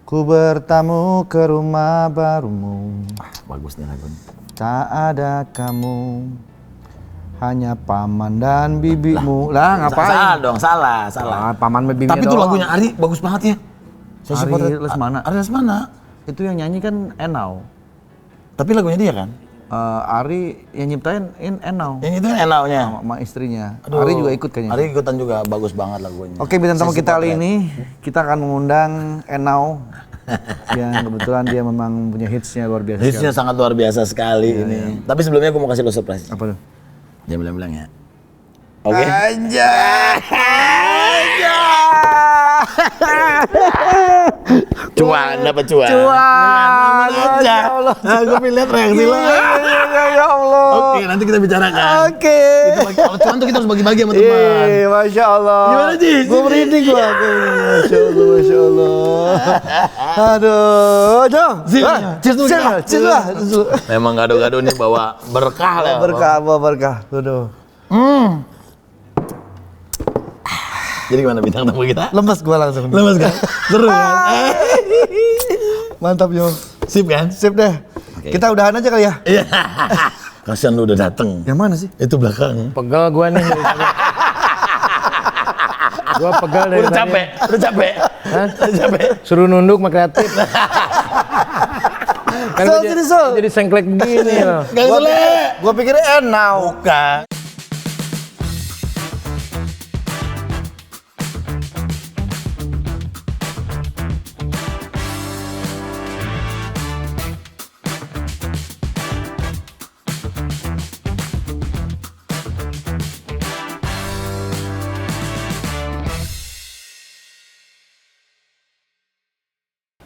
Ku bertamu ke rumah barumu. Bagus nih lagunya. Tak ada kamu, hanya paman dan bibimu. Lah ngapain? Salah dong, salah. Paman bibinya Tapi itu doang. lagunya Ari bagus banget ya. Ari Lesmana. Ari Lesmana. Itu yang nyanyi kan Enau. Tapi lagunya dia kan? Ari yang nyiptain Enau. Yang itu kan Enau-nya. Sama istrinya. Aduh, Ari juga ikut kayaknya. Ari ikutan juga, bagus banget lagunya. Oke, bintang tamu kita kali ini kita akan mengundang Enau yang kebetulan dia memang punya hitsnya luar biasa. Hitsnya sangat luar biasa sekali ini. Tapi sebelumnya aku mau kasih lo surprise. Apa tuh? Jangan bilang-bilang ya. Oke. Cuan, dapat cuan. Cuan. Aja. Nah, gue pengen lihat reaksi lo. Ya Allah. Oke, nanti kita bicarakan. Oke. Kalau cuan tuh kita harus bagi-bagi sama teman. Masya Allah. Gimana, Jis? Gue merinding gue. Masya Allah, Masya Allah. Aduh, dong. Cheers dulu. Cheers lah. Memang gado-gado nih bawa berkah lah. Berkah. Tuh. Jadi gimana bintang tamu kita? Lemes gue langsung. Lemes kan? Seru kan? Mantap, Yo. Sip kan? Sip deh. Oke. Kita udahan aja kali ya. Iya. Kasian lu udah dateng. Yang mana sih? Itu belakang. Pegel gua nih. Gua pegel dari Udah capek. Hah? Udah capek. Suruh nunduk mah kreatif. Kan gua jadi sengklek begini loh. Gak boleh. Gue pikir Enau. Bukan.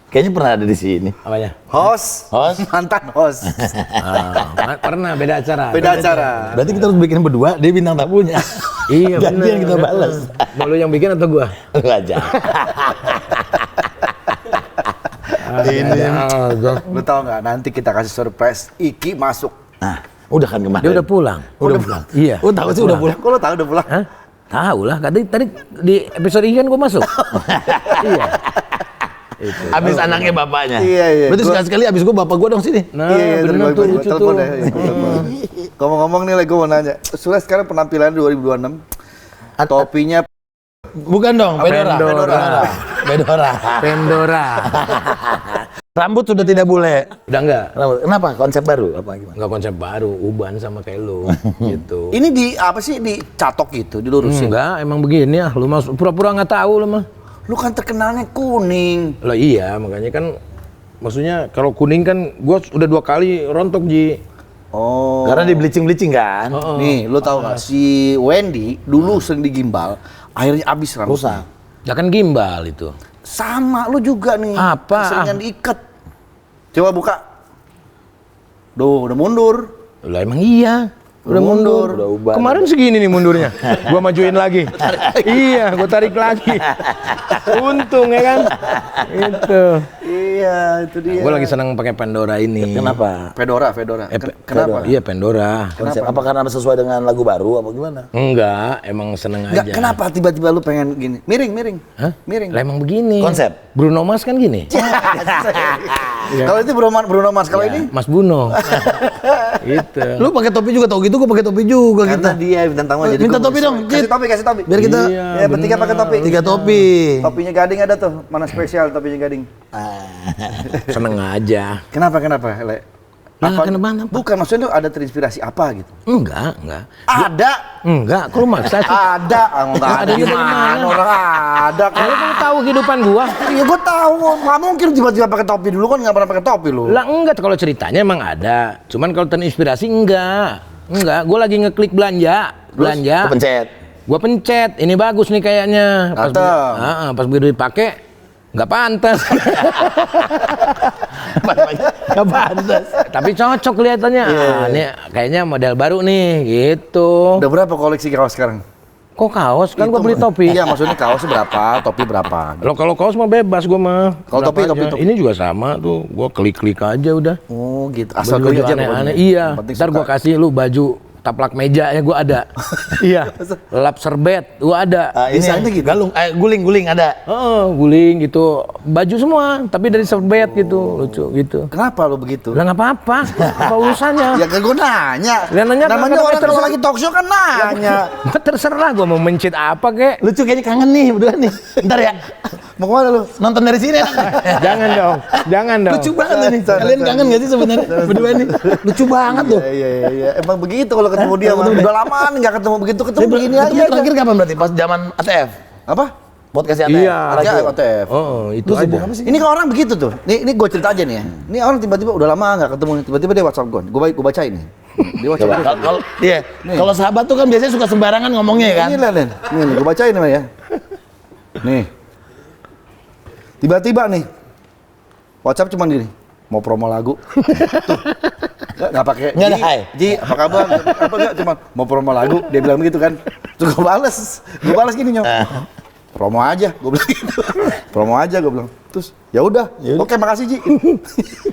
Kayaknya pernah ada di sini. Apanya? Host. Mantan host. Pernah beda acara. Beda acara. Berarti kita harus bikin berdua, dia bintang tamunya. Iya benar. Gantian kita balas. Mau lu yang bikin atau gua? Lu aja. Lu tau nggak? Nanti kita kasih surprise. Iki masuk. Nah, udah kan kemarin. Dia udah pulang. Udah pulang. Iya. Oh, tahu sih udah pulang. Kok lu tahu udah pulang? Hah? Tahu lah. Tadi di episode ini kan gua masuk. Iya. Itu. Abis anaknya bapaknya. Iya. Berarti sekali-sekali abis gua bapak gua dong sini. Nah, Iya, bener tuh lucu tuh. Ngomong-ngomong nih, gue mau nanya. Sudah sekarang penampilan 2026. Topinya Bukan dong, Pendora. Rambut sudah tidak boleh. Udah enggak? Kenapa? Konsep baru apa gimana? Enggak konsep baru, uban sama kayak lu gitu. ini di apa sih, dicatok gitu, dilurusin. Enggak, emang begini ah. Lu mah pura-pura nggak tahu lu mah. Lu kan terkenalnya kuning. Lah iya, makanya kan maksudnya kalau kuning kan gua udah 2 kali rontok Ji. Oh. Karena di bleaching kan. Nih, lu tahu nggak si Wendy dulu sering digimbal, akhirnya habis rambutnya. Ya kan gimbal itu. Sama lu juga nih. Apa? Keseringan diikat. Coba buka. Duh, udah mundur. Lah emang iya. Udah mundur. Udah ubah. Kemarin segini nih mundurnya. Gua majuin lagi. Iya, gua tarik lagi. Untung ya kan. Itu. Iya, itu dia. Gua lagi senang pakai Pandora ini. Kenapa? Fedora. Kenapa? Iya, Pandora. Konsep apa karena sesuai dengan lagu baru apa gimana? Enggak, emang seneng Enggak, aja. kenapa tiba-tiba lu pengen gini? Miring. Hah? Miring. Lah emang begini. Konsep? Bruno Mars kan gini. Kalau itu Bruno Mars, kalau ini Mas Buno. Gitu. Lu pakai topi juga tau gitu, gua pakai topi juga karena kita. dia bintang tamu jadi Minta gua topi bisa. dong, Jit. Kasih topi. Biar kita Iya, Ya, bertiga pakai topi. 3 topi. Topinya Gading ada tuh. Mana spesial topinya Gading? Seneng aja. Kenapa, Le? Nah, kenapa? Bukan, maksudnya tuh ada terinspirasi apa gitu? Enggak. Ada. Enggak, kok lu maksa sih? Ada. Enggak ada Adanya dari gimana? mana? Orang ada. Kalau kamu tahu kehidupan gua. Iya, gua tahu. Nggak mungkin tiba-tiba pakai topi dulu, kan nggak pernah pakai topi lu. Lah enggak, kalau ceritanya emang ada. Cuman kalau terinspirasi enggak. Gua lagi ngeklik belanja. Kepencet. Gua pencet, ini bagus nih kayaknya. Pas begitu dipakai nggak pantas. Gak pantas. Tapi cocok kelihatannya. Ini kayaknya model baru nih, gitu. Udah berapa koleksi kaos sekarang? Kok kaos? Kan gua Itu, beli topi. Iya, maksudnya kaos berapa, topi berapa? Kalau kaos mah bebas gua mah. Kalau Berapa topi. aja. Ini juga sama tuh. Gua klik-klik aja udah. Oh gitu. Asal Baju klik aja aneh-aneh. pokoknya. Iya. Yang penting Ntar suka. gua kasih lu baju taplak meja ya gue ada. Iya. Lap serbet gue ada. Desainnya gitu. Guling ada. Guling gitu. Baju semua, tapi dari serbet gitu, lucu gitu. Kenapa lo begitu? Lah nggak apa-apa. Apa urusannya? Ya kan gue nanya. Lah nanya Namanya kan orang kalau terserah. lagi talk show kan nanya. Terserah gue mau mencit apa kek. Lucu kayaknya kangen nih berdua nih. Ntar ya. Mau kemana lu? Nonton dari sini. Jangan dong. Jangan dong. Lucu banget nih. Kalian kangen gak sih sebenarnya berdua nih? Lucu banget tuh. Iya. Emang begitu kalau ketemu dia mah. Udah lama nih nggak ketemu begitu begini aja. Terakhir kapan berarti? Pas zaman ATF? Apa? Podcastnya ATF? Iya. Aja OTF. Itu aja. Ini kan orang begitu tuh. Ini gue cerita aja nih ya. Ini orang tiba-tiba udah lama nggak ketemu, tiba-tiba dia WhatsApp gue. Gue bacain nih. Dia WhatsApp Coba, gue. kalau sahabat tuh kan biasanya suka sembarangan ngomongnya ya kan? Ini Len. Nih, gue bacain nih ya. Nih. Tiba-tiba nih. WhatsApp cuma gini. Mau promo lagu. Nggak pakai. Nggak ada hai. Ji, apa kabar? Apa enggak cuma mau promo lagu. Dia bilang begitu kan. Terus gue balas gini nyok. Promo aja, gue bilang gitu. Promo aja gue bilang. Terus ya udah. Oke, makasih Ji.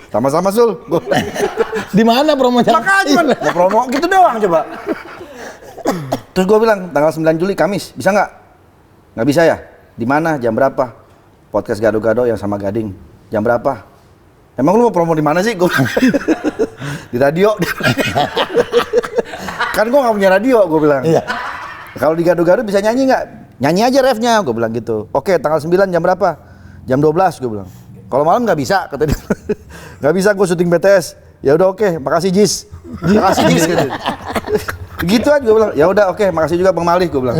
Sama-sama Sul. Gua bilang gitu. Di mana promonya? Makanya cuma mau promo gitu doang coba. Terus gue bilang tanggal 9 Juli Kamis, bisa nggak? Nggak bisa ya? Di mana? Jam berapa? Podcast Gado-Gado yang sama Gading. Jam berapa? Emang lu mau promo di mana sih? Gua di radio. Kan gue nggak punya radio, gue bilang. Iya. Kalau di Gado-Gado bisa nyanyi nggak? Nyanyi aja refnya, gue bilang gitu. Oke, tanggal 9 jam berapa? Jam 12, gue bilang. Kalau malam nggak bisa, kata dia. Nggak bisa, gue syuting BTS. Ya udah oke, makasih Jis. Makasih Jis gitu. Gitu aja gue bilang. Ya udah oke, makasih juga Bang Malih, gue bilang.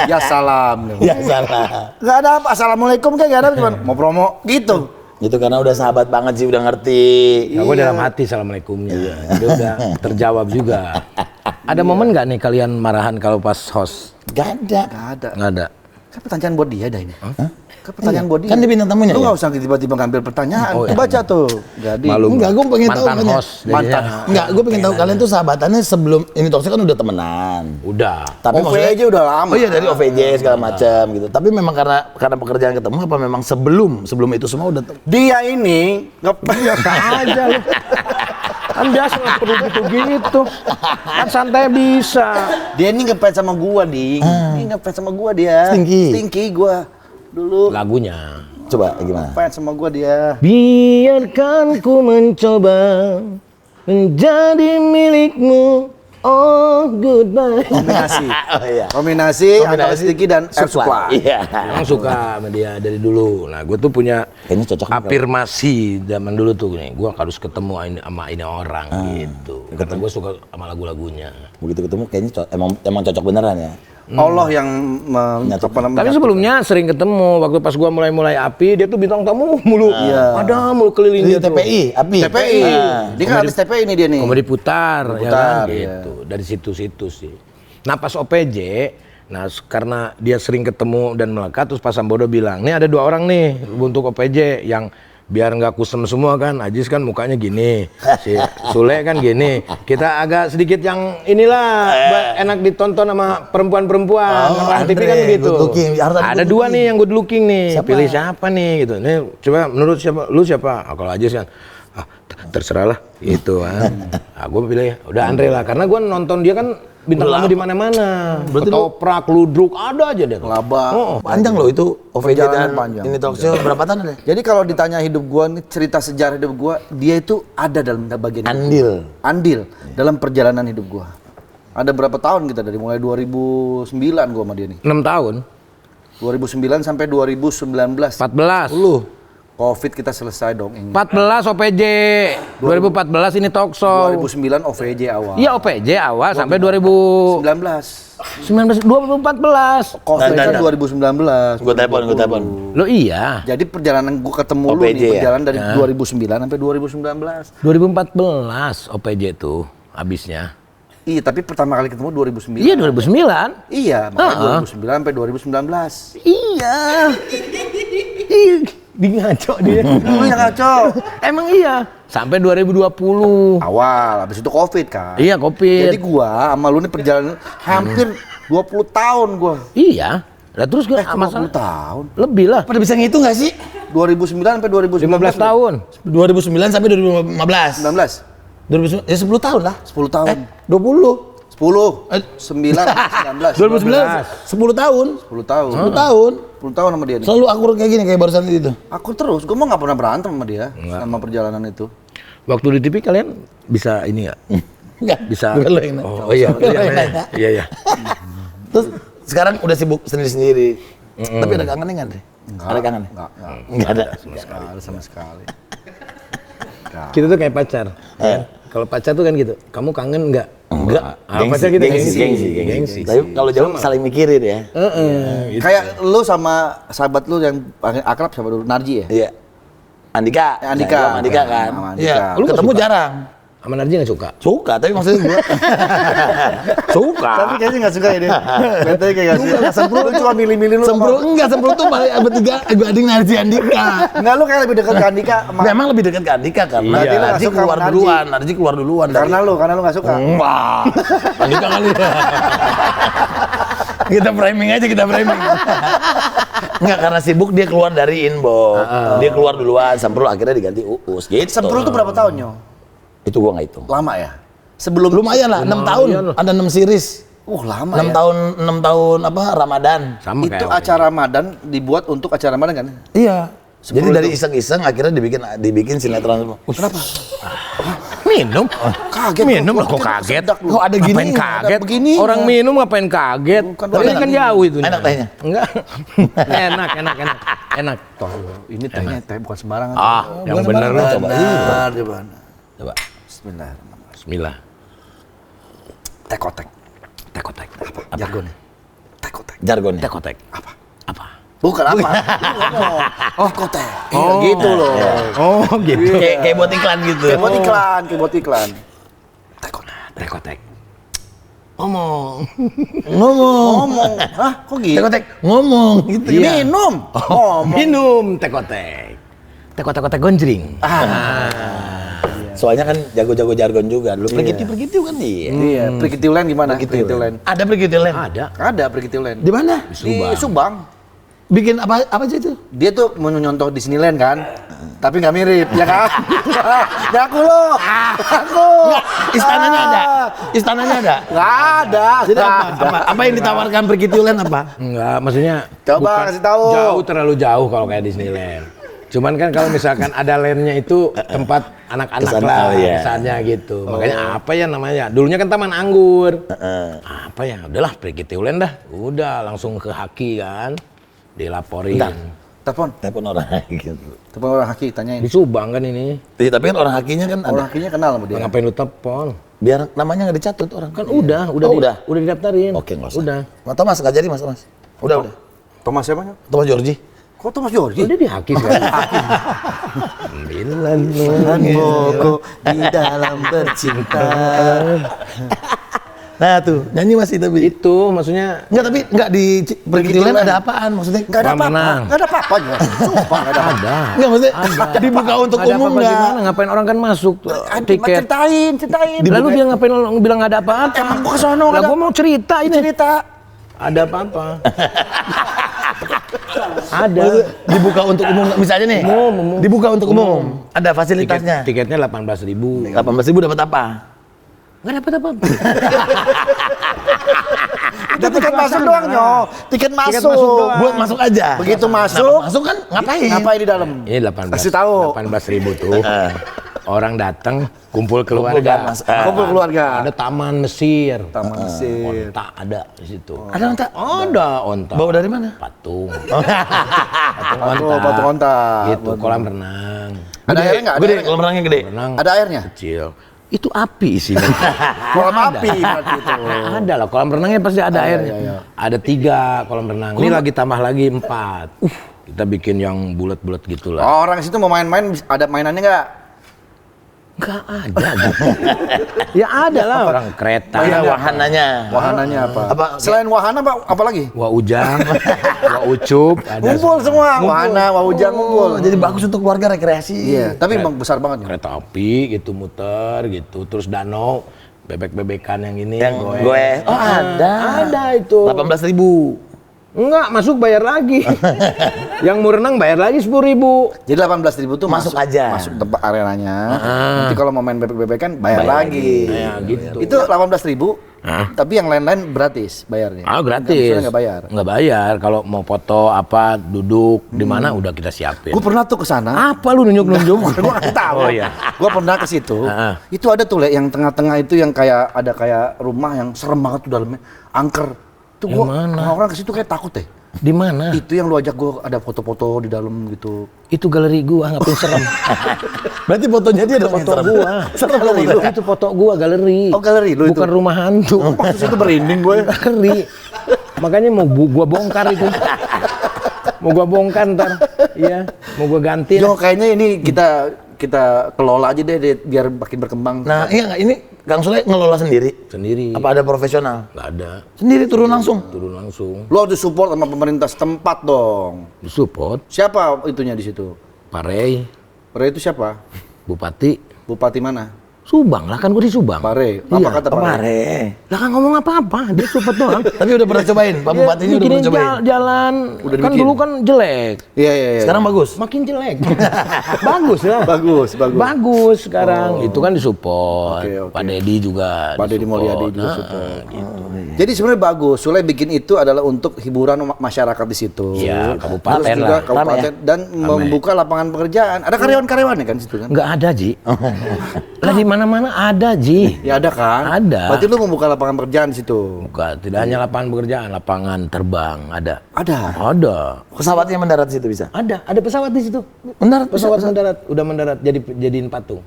Ya salam. Ya salah. Nggak ada apa, assalamualaikum kayak nggak ada, cuman mau promo gitu. Itu karena udah sahabat banget sih, udah ngerti. Ya, gue dalam hati assalamualaikumnya. Dia udah terjawab juga. Ada momen nggak nih kalian marahan kalau pas host? Gak ada. Nggak ada. Nggak ada. Kan pertanyaan buat dia dah ini. Kan pertanyaan buat dia. Kan dia bintang tamunya Lu ya? nggak usah tiba-tiba ngambil pertanyaan. Oh, Tuh iya. baca tuh. Gading. Malu. Enggak, gue pengen tahu Mantan banyak. host. jadinya. Enggak, gue pengen tahu kalian tuh sahabatannya sebelum ini talkshow kan udah temenan. Udah. Tapi maksudnya OVJ udah lama. Oh iya dari OVJ segala macam gitu. Tapi memang karena pekerjaan ketemu apa memang sebelum itu semua udah Dia ini Biasa aja lu. Kan biasa nggak perlu gitu-gitu. Kan santai bisa. dia ini ngefans sama gua, Ding. Dia ngefans sama gua dia. Stinky. Stinky gua dulu. Lagunya. coba gimana? Ngefans sama gua dia. Biarkan ku mencoba menjadi milikmu. Oh goodbye. Kombinasi. Oh iya. Kombinasi antara Stinky dan Air Supply. Iya. Emang suka sama dia dari dulu. Nah, gue tuh punya Kayaknya cocok nih, afirmasi zaman dulu tuh nih. Gue harus ketemu sama ini orang gitu. Karena gue suka sama lagu-lagunya. Begitu ketemu kayaknya emang cocok beneran ya. Allah yang Tapi sebelumnya sering ketemu. Waktu pas gue mulai api, dia tuh bintang tamu mulu. Ada mulu keliling Di dia tuh. TPI, api. TPI. Dia kan artis TPI ini dia nih. Komedi putar, ya Putar, kan? iya. Gitu. Dari situ-situ sih. Nah pas OPJ, nah karena dia sering ketemu dan melekat, terus Pak Sambodo bilang, nih ada 2 orang nih untuk OPJ yang biar nggak kusem semua kan, Ajis kan mukanya gini, si Sule kan gini, kita agak sedikit yang inilah enak ditonton sama perempuan-perempuan, sama TV kan Andre, begitu. good looking. Harus ada Ada good 2 nih yang good looking nih, Siapa? pilih siapa nih gitu. Nih coba menurut siapa, lu siapa? Kalau Ajis kan, terserah lah gitu kan. Gue pilih udah Andre lah, karena gue nonton dia kan bintang tamu di mana-mana. Ketoprak, ludruk, ada aja dia. Laba. Panjang loh itu OVJ dan Perjalanan panjang. ini talkshow berapa tahun ada? Jadi kalau ditanya hidup gua nih, cerita sejarah hidup gua, dia itu ada dalam bagian itu. Andil. Dalam perjalanan hidup gua. Ada berapa tahun kita dari mulai 2009 gua sama dia nih. 6 tahun, 2009 sampai 2019. 14. Covid kita selesai dong. 14 OPJ, 2014 ini talk show. 2009 OVJ awal. Iya OPJ awal sampai 2019, 19. 2014. Covid Nah, kan nah. 2019. Gue telepon. Lo iya, Jadi perjalanan gua ketemu lu OPJ nih, ya? perjalanan dari 2009 sampai 2019. 2014 OPJ tuh habisnya. Iya, tapi pertama kali ketemu 2009. Iya 2009. Iya, makanya 2009 sampai 2019. Iya. Di ngaco dia. Lu yang ngaco. Emang iya. Sampai 2020. Awal, habis itu Covid kan. Iya, Covid. Jadi gua sama lu nih perjalanan hampir 20 tahun gua. Iya. Lah terus gue 20 tahun. lebih lah. Pada bisa ngitung nggak sih? 2009 sampai 2019. 15 tahun. 2009 sampai 2015. 19. 2009, ya 10 tahun lah. 10 tahun. 20. 10, 9, 19. 2009, 10 tahun. 10 tahun. 10 tahun. 10 tahun sama dia nih. Selalu akur kayak gini, kayak barusan itu. Aku terus, gue mah nggak pernah berantem sama dia selama perjalanan itu. Waktu di TV kalian bisa ini nggak? Enggak. Bisa. Bukan lo yang nanya. Oh iya. Bukan lo yang nanya. Iya. Terus sekarang udah sibuk sendiri-sendiri. Tapi ada kangennya nggak, Dre? Ada kangen? Enggak ada. Sama sekali. Kita tuh kayak pacar. Kalau pacar tuh kan gitu. Kamu kangen nggak? Enggak. Pacar kita Gengsi. Tapi kalau jauh saling mikirin ya. Kayak lu sama sahabat lu yang paling akrab siapa dulu? Narji ya? Iya. Andika. Andika kan. Sama Andika. Iya. Lu ketemu jarang. Sama Narji nggak suka? Suka, tapi maksudnya gua suka. Tapi kayaknya nggak suka ya dia. Bete kayak nggak suka. Lu cuma milih-milih lu. Semprot tuh paling bertiga dibanding Narji Andika. Enggak, lu kayak lebih dekat ke Andika. Memang lebih dekat ke Andika karena Iya. Narji Suka keluar sama Narji. duluan. Narji keluar duluan. Karena lu nggak suka. Wah, Andika kali. Kita framing aja, kita framing. Enggak, karena sibuk dia keluar dari inbox. Dia keluar duluan, Semprot akhirnya diganti Uus gitu. Semprot tuh berapa tahun, Nyo? Itu gua nggak hitung. Lama ya? Sebelum Lumayan lah, 6 tahun. Ada 6 series. lama 6 ya. tahun, 6 tahun apa Ramadan. Sama Itu kayak acara Ramadan dibuat untuk acara Ramadan kan? Iya. Jadi Sepuluh dari itu. iseng-iseng akhirnya dibikin sinetron. Kenapa? minum. Kaget. Minum gua. lah kok kaget. Kok ada gini? Ngapain kaget? begini. Orang minum ngapain kaget? Bukan, Tapi enak. kan jauh itu. Enak tehnya? Enggak. Enak. Toh, ini tehnya teh bukan sembarangan. Yang bener lu coba. Benar, di mana? Coba. Bismillahirrahmanirrahim. Bismillah. Tekotek. Tekotek. Apa? Jargonnya. Tekotek. Jargonnya. Tekotek. Apa? Apa? Bukan apa? Lu ngomong. Tekotek. Iya, gitu loh. Oh, gitu. Kayak buat iklan gitu. Kayak buat iklan. Tekotek. Tekotek. Ngomong. Ngomong. Hah, kok gitu? Tekotek ngomong gitu. Iya. Minum. Ngomong. Minum tekotek. Tekotek gonjring. Soalnya kan jago-jago jargon juga. Dulu pergitiu kan iya. Iya, Pergitiulen gimana? Pergitiulen. Ada pergitiulen. Ada. Pergitiulen. Di mana? Di Subang. Bikin apa aja itu? Dia tuh mau nyontoh Disneyland kan, tapi nggak mirip, ya kan? Ngaku lo, ngaku. Istananya ada. Istananya ada. Nggak ada. Jadi apa yang ditawarkan pergitiulen apa? Enggak, maksudnya Coba bukan kasih tahu. Jauh, terlalu jauh kalau kayak Disneyland. Cuman kan kalau misalkan ada landnya itu tempat anak-anak Kesana, lah, iya. misalnya gitu. Makanya apa ya namanya? Dulunya kan Taman Anggur. Apa ya? Udahlah Pergitiulen dah. Udah langsung ke Haki kan. Dilaporin. Telepon orang gitu. orang Haki, tanyain. Di Subang kan ini. Iya, tapi kan orang hakinya kan Orang ada. Hakinya kenal sama dia. Ngapain lu telepon? Biar namanya nggak dicatut orang. Kan udah udah didaftarin. Oke, nggak usah. Udah. Mas Thomas nggak jadi Mas Thomas. Udah. Thomas siapa? Thomas Georgie. Kok Thomas Georgie? Udah di Haki sekarang. Bilan Boko di dalam bercinta. Nah tuh nyanyi masih tapi. Itu maksudnya Enggak, tapi enggak di pergitiulen ada apaan maksudnya? Nggak ada Kolam apa-apa. renang. Nggak ada apa-apanya. Sumpah nggak ada apa-apa. ada. Enggak maksudnya dibuka untuk Ada umum apa-apa enggak? gimana? Ngapain orang kan masuk tiket. Ceritain. Lalu dia ngapain bilang nggak ada apa-apa? Emang gua kesono Lah nggak ada. gua mau cerita ini. Cerita. Ada apa-apa? Ada. Maksudnya dibuka untuk umum misalnya nih. Dibuka untuk umum. Ada fasilitasnya. Tiketnya 18.000. 18.000 dapat apa? Nggak dapat apa-apa. Itu tiket masuk doang, Nyo. Tiket masuk. Buat masuk aja. Begitu Nah, masuk. masuk kan ngapain? Ngapain di dalam? Ini 18. Kasih tahu. 18.000 tuh. Orang datang kumpul keluarga. Kumpul keluarga. Ada taman Mesir. Taman Mesir. Onta ada di situ. Ada onta? Ada onta. Bawa dari mana? Patung. Patung onta. Gitu, kolam renang. Ada airnya nggak? Ada Gede, airnya kolam renangnya gede. Renang Ada airnya? kecil. Itu api isinya. Kolam api berarti itu. Ada lah, kolam renangnya pasti ada airnya. iya. Ada 3 kolam renang. Ini lagi tambah lagi 4. Kita bikin yang bulat-bulat gitulah. Orang situ mau main-main, ada mainannya nggak? Enggak ada gitu. Ya ada lah orang kereta. Iya, wahananya. Wahananya apa? Apa? Selain wahana apa lagi? Wah Ujang, Wah Ucup, ada Ngumpul semua. Wahana, wahujang ngumpul. Jadi bagus untuk keluarga rekreasi. Iya, tapi emang besar banget. Nyo. kereta api gitu muter gitu. Terus danau, bebek-bebekan yang ini. Yang goe. Oh, ada. Ada itu. 18.000. Enggak, masuk bayar lagi. Yang mau renang bayar lagi 10.000. Jadi 18.000 tuh Masuk aja. Masuk tempat arenanya. Nanti kalau mau main bebek-bebekan bayar lagi. Ya, gitu. Itu 18.000. Tapi yang lain-lain gratis bayarnya. Ah, gratis. Nggak bayar. Nggak bayar. Kalau mau foto apa, duduk di mana udah kita siapin. Gue pernah tuh ke sana. Apa lu nunjuk-nunjuk? Gue nggak tahu. Oh iya. Gue pernah ke situ. Itu ada tuh Le, yang tengah-tengah itu yang kayak ada kayak rumah yang serem banget tuh dalamnya. Angker. Tuh gue orang-orang ke situ kayak takut deh. Di mana? Itu yang lu ajak gue ada foto-foto di dalam gitu. Itu galeri gua, ngapain serem? Berarti fotonya dia ada Foto gua. Serem galeri lu. Itu foto gua galeri. Oh, galeri lu itu? Bukan rumah hantu. Maksudnya itu berinding gue. Galeri. Makanya mau gua bongkar itu. Mau gua bongkar ntar. Iya, mau gua ganti. Jo, kayaknya ini kita kelola aja deh biar makin berkembang. Nah, iya nggak, ini Kang Sule ngelola sendiri? Sendiri. Apa ada profesional? Nggak ada. Sendiri turun langsung? Turun langsung. Lu harus support sama pemerintah setempat dong. Disupport. Siapa itunya di situ? Parey. Pare itu siapa? Bupati. Bupati mana? Subang lah, kan gua di Subang. Pare. Iya. Apa kata Pare? Pare. Lah kan ngomong apa-apa, dia support doang. Tapi udah pernah cobain? Pak Bupatinya udah pernah Bikinin cobain? jalan, Udah kan dibikin? dulu kan jelek. Iya. Sekarang bagus? Makin jelek. Bagus lah. bagus. Bagus sekarang. Itu kan disupport. Oke. Pak Deddy juga Pak Deddy disupport. Mulyadi juga Nah, support. Jadi sebenarnya bagus. Sule bikin itu adalah untuk hiburan masyarakat di situ. Iya, kabupaten Terus juga lah. kabupaten dan membuka lapangan pekerjaan. Ada karyawan-karyawannya kan di situ kan? Nggak ada, Ji. Lah di mana-mana ada, Ji. Ya ada kan? Ada. Berarti lu membuka lapangan pekerjaan di situ. Bukan, tidak hanya lapangan pekerjaan, lapangan terbang ada. Ada. Ada. Pesawatnya mendarat di situ bisa? Ada pesawat di situ. Mendarat? Pesawat mendarat, udah mendarat jadiin patung.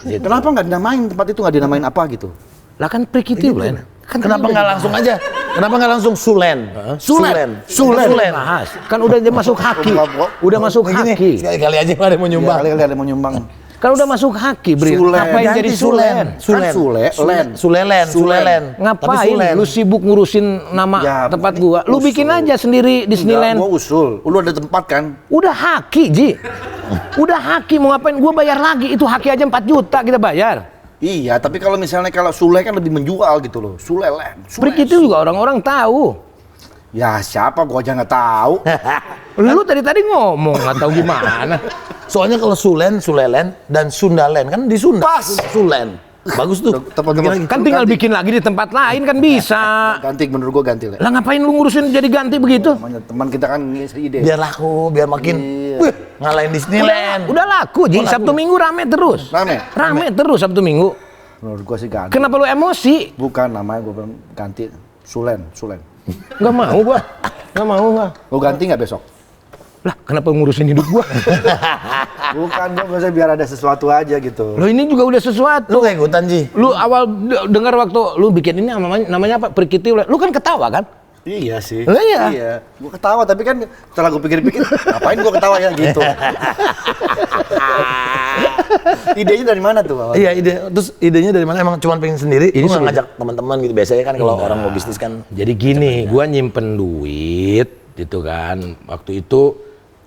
Gitu. Kenapa nggak dinamain tempat itu nggak dinamain apa gitu? Lah kan prikitiu lah. Kan Kenapa nggak langsung aja? Kenapa nggak langsung Sulen? Sulen. bahas. Kan udah masuk haki. Udah masuk haki. Sekali-kali aja ada yang mau nyumbang. Kali ada yang mau nyumbang. Kan udah masuk haki, Bri. Sulen. Ngapain Ganti jadi Sulen? Kan Sulelen. Ngapain? Lu sibuk ngurusin nama Ya, tempat ini gua. Lu usul. bikin aja sendiri di Disneyland. Gua usul. Lu ada tempat kan? Udah haki, Ji. Udah haki, mau ngapain? Gua bayar lagi. Itu haki aja 4 juta kita bayar. Iya, tapi kalau misalnya kalau Sule kan lebih menjual gitu loh. Sulelen. Prikitiu juga orang-orang tahu. Ya siapa? Gua aja nggak tahu. Lu tadi ngomong nggak tahu gimana. Soalnya kalau Sulen, Sulelen, dan Sundalen kan di Sunda. Pas. Sulen. Bagus tuh. Teman-teman. Kan tinggal bikin lagi di tempat lain kan bisa. Ganti, menurut gua ganti lah. Lah ngapain lu ngurusin jadi ganti begitu? Namanya teman kita kan ide. Biar laku, biar makin wih, ngalahin Disneyland. Udah laku, Ji. Sabtu Minggu rame terus. Rame? Terus Sabtu Minggu. Menurut gua sih ganti. Kenapa lu emosi? Bukan namanya gua bilang ganti Sulen. Nggak mau gua. Nggak mau gua. Gua ganti nggak besok? Lah, kenapa ngurusin hidup gua? Bukan, gua biasanya biar ada sesuatu aja gitu. Lo ini juga udah sesuatu. Lu kayak ikutan, Ji? Lu awal dengar waktu lu bikin ini namanya apa? Prikitiu. Lu kan ketawa kan? Iya sih. Lah iya. Iya. Gua ketawa tapi kan setelah gua pikir-pikir, ngapain gua ketawa ya gitu. Idenya dari mana tuh awalnya? Iya, terus idenya dari mana? Emang cuma pengen sendiri? Ini Ini nggak sudah- ngajak teman-teman gitu. Biasanya kan kalau orang mau bisnis kan. Jadi gini, gua nyimpen duit gitu kan. Waktu itu